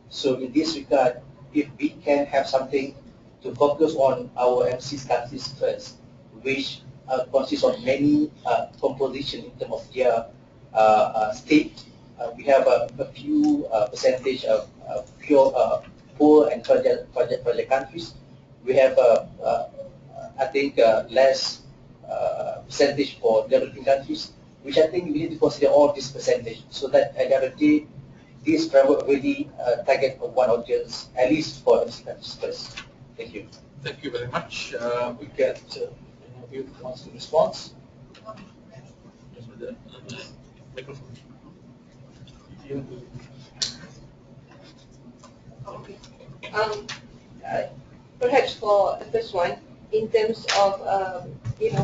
So in this regard, if we can have something to focus on our MC's countries first, which consists of many composition in terms of their state. We have a few percentage of pure poor and fragile countries. We have, I think, less percentage for developing countries, which I think we need to consider all this percentage, so that at the end of the day, this framework really target one audience, at least for MC countries first. Thank you. Thank you very much. We get any of you who wants to respond? Microphone. Okay. Perhaps for the first one, in terms of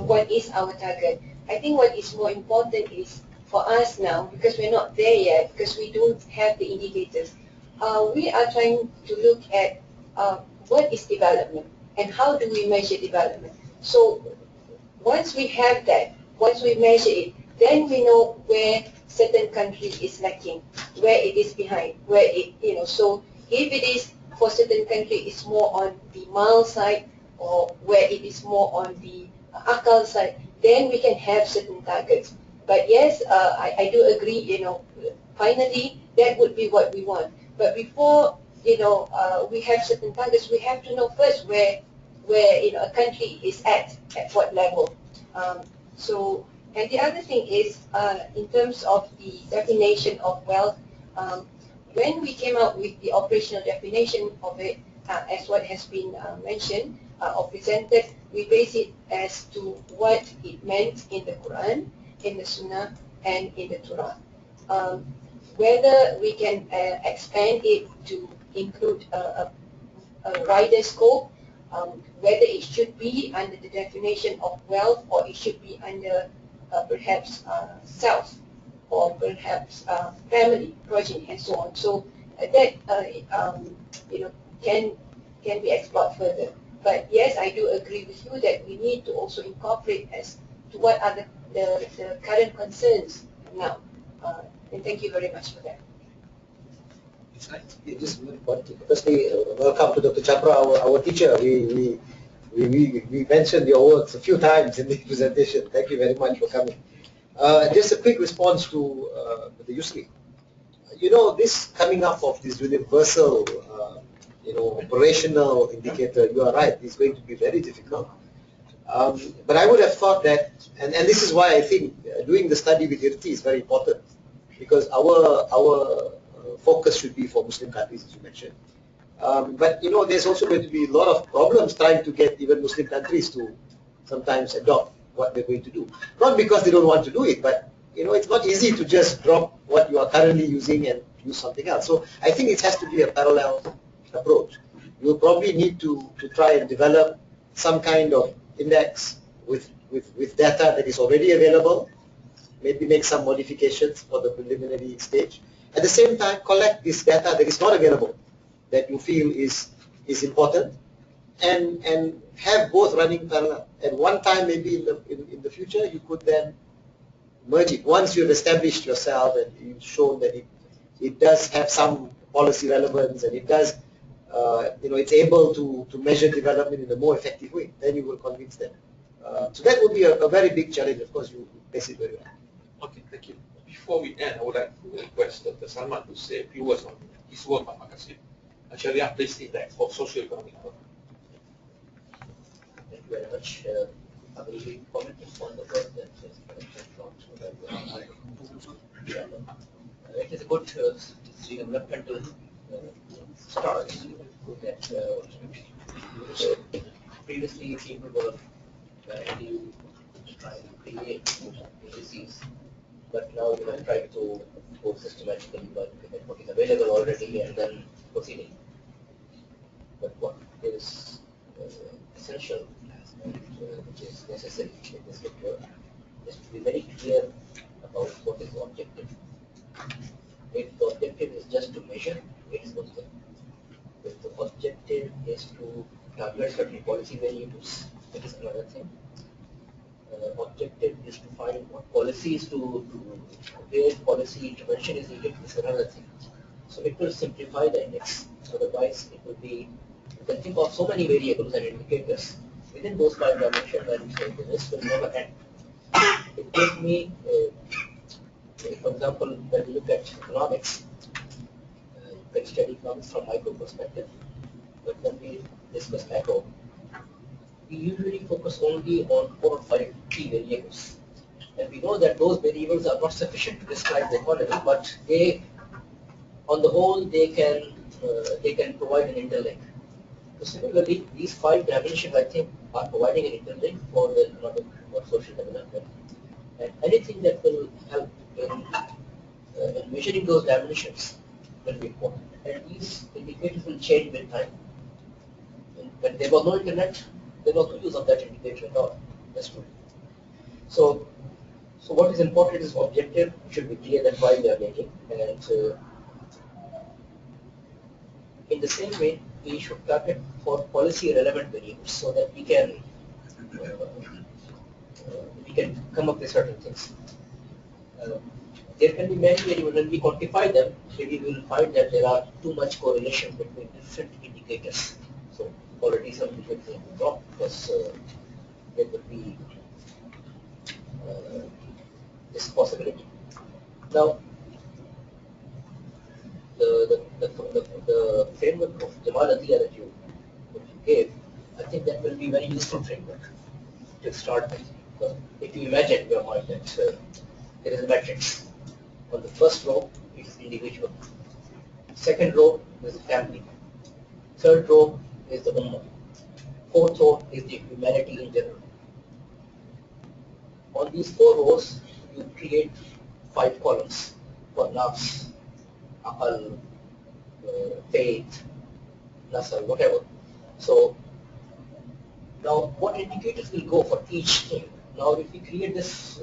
what is our target, I think what is more important is for us now, because we're not there yet, because we don't have the indicators. We are trying to look at what is development and how do we measure development. So once we have that, once we measure it, then we know where certain country is lacking, where it is behind, where it, so if it is for certain country is more on the mild side, or where it is more on the akal side, then we can have certain targets. But yes, I do agree, finally that would be what we want. But before, we have certain targets, we have to know first where a country is at what level. And the other thing is, in terms of the definition of wealth, when we came out with the operational definition of it, as what has been mentioned or presented, we base it as to what it meant in the Quran, in the Sunnah, and in the Torah. Whether we can expand it to include a wider scope, whether it should be under the definition of wealth, or it should be under perhaps self, or perhaps family, progeny, and so on. So that can be explored further. But yes, I do agree with you that we need to also incorporate as to what are the current concerns now. And thank you very much for that. Firstly, welcome to Dr. Chapra, our teacher. We mentioned your works a few times in the presentation. Thank you very much for coming. Just a quick response to the Yusri. This coming up of this universal, operational indicator, you are right, it's going to be very difficult. But I would have thought that, and this is why I think doing the study with IRTI is very important, because our focus should be for Muslim countries, as you mentioned. But there's also going to be a lot of problems trying to get even Muslim countries to sometimes adopt what they're going to do. Not because they don't want to do it, but it's not easy to just drop what you are currently using and use something else. So I think it has to be a parallel approach. You'll probably need to try and develop some kind of index with data that is already available, maybe make some modifications for the preliminary stage. At the same time, collect this data that is not available, that you feel is important, and have both running parallel. At one time, maybe in the future, you could then merge it. Once you've established yourself and you've shown that it does have some policy relevance, and it does, it's able to measure development in a more effective way, then you will convince them. So that would be a very big challenge. Of course, you face it very well. Okay, thank you. Before we end, I would like to request Dr. Salman to say a few words on his work on Maqasid Al-Shari'ah Index for socio-economic growth. Thank you very much. I will be commenting on the work that is it is a good developmental start that previously people were trying to create indices, but now we have tried to go systematically by looking at what is available already and then proceeding. But what is essential and which is necessary in this sector is to be very clear about what is the objective. If the objective is just to measure, it is one thing. If the objective is to target certain policy variables, it is another thing. Objective is to find what policies where policy intervention is needed, is another thing. So it will simplify the index. Otherwise, it will be, you can think of so many variables and indicators within those 5 dimensions, and the list will never end. It gives me, for example, when we look at economics, you can study economics from micro perspective, but when we discuss macro, we usually focus only on 4 or 5 key variables. And we know that those variables are not sufficient to describe the economy, but they, on the whole, they can provide an interlink. So similarly, these 5 dimensions, I think, are providing an interlink for the economic or social development. And anything that will help in measuring those dimensions will be important. And these indicators will change with time. When there was no internet, there was no use of that indicator at all. That's true. So what is important is objective should be clear that why we are making, and in the same way we should target for policy relevant variables so that we can come up with certain things. there can be many, when we quantify them, maybe we will find that there are too much correlation between different indicators. So already some indicators will be dropped because there could be this possibility. Now, the framework of Jamal Adlia that you gave, I think that will be very useful framework to start with. So if you imagine in your mind that there is a matrix. On the first row is individual. Second row is the family. Third row is the ummah. Fourth row is the humanity in general. On these 4 rows, you create 5 columns for Nafs, Aqal, faith, Nasr, whatever. So now what indicators will go for each thing? Now if we create this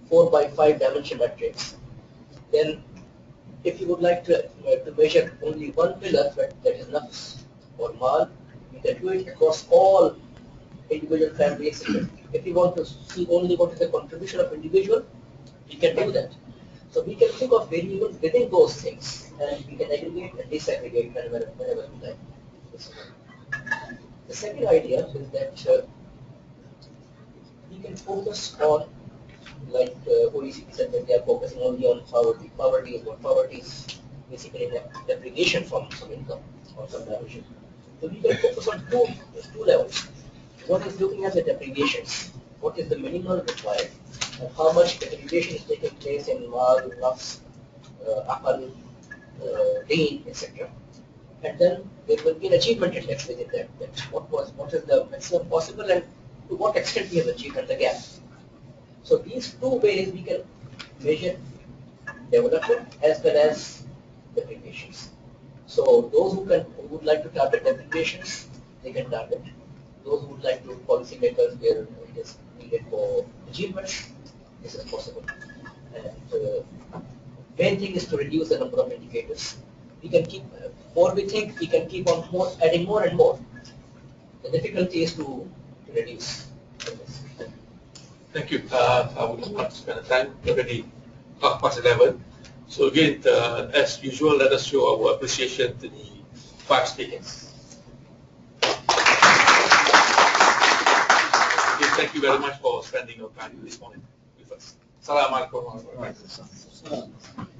4 by 5 dimension matrix, then if you would like to measure only one pillar, that is Nafs or Mal, you can do it across all individual families. If you want to see only what is the contribution of individual, you can do that. So we can think of variables within those things, and we can aggregate and disaggregate whenever we like. The second idea is that we can focus on, like OECD said that they are focusing only on poverty. Poverty is what? Poverty is basically deprivation from some income or some dimension. So we can focus on two levels. One is looking at the deprivations. What is the minimum required, and how much deprivation is taking place in Mal, Nafs, Aqal, Deen, etc. And then there will be an achievement index within that. What is the maximum possible, and to what extent we have achieved and the gap. So these 2 ways we can measure development as well as deprivations. So those who would like to target deprivations, they can target. Those who would like to policymakers where it is needed for achievements, this is possible. And main thing is to reduce the number of indicators. We can keep, more we think, we can keep on adding more and more. The difficulty is to reduce. Thank you. I would not spend the time. Already past 11. So again, as usual, let us show our appreciation to the 5 speakers. Again, thank you very much for spending your time this morning with us. Assalamualaikum warahmatullahi wabarakatuh.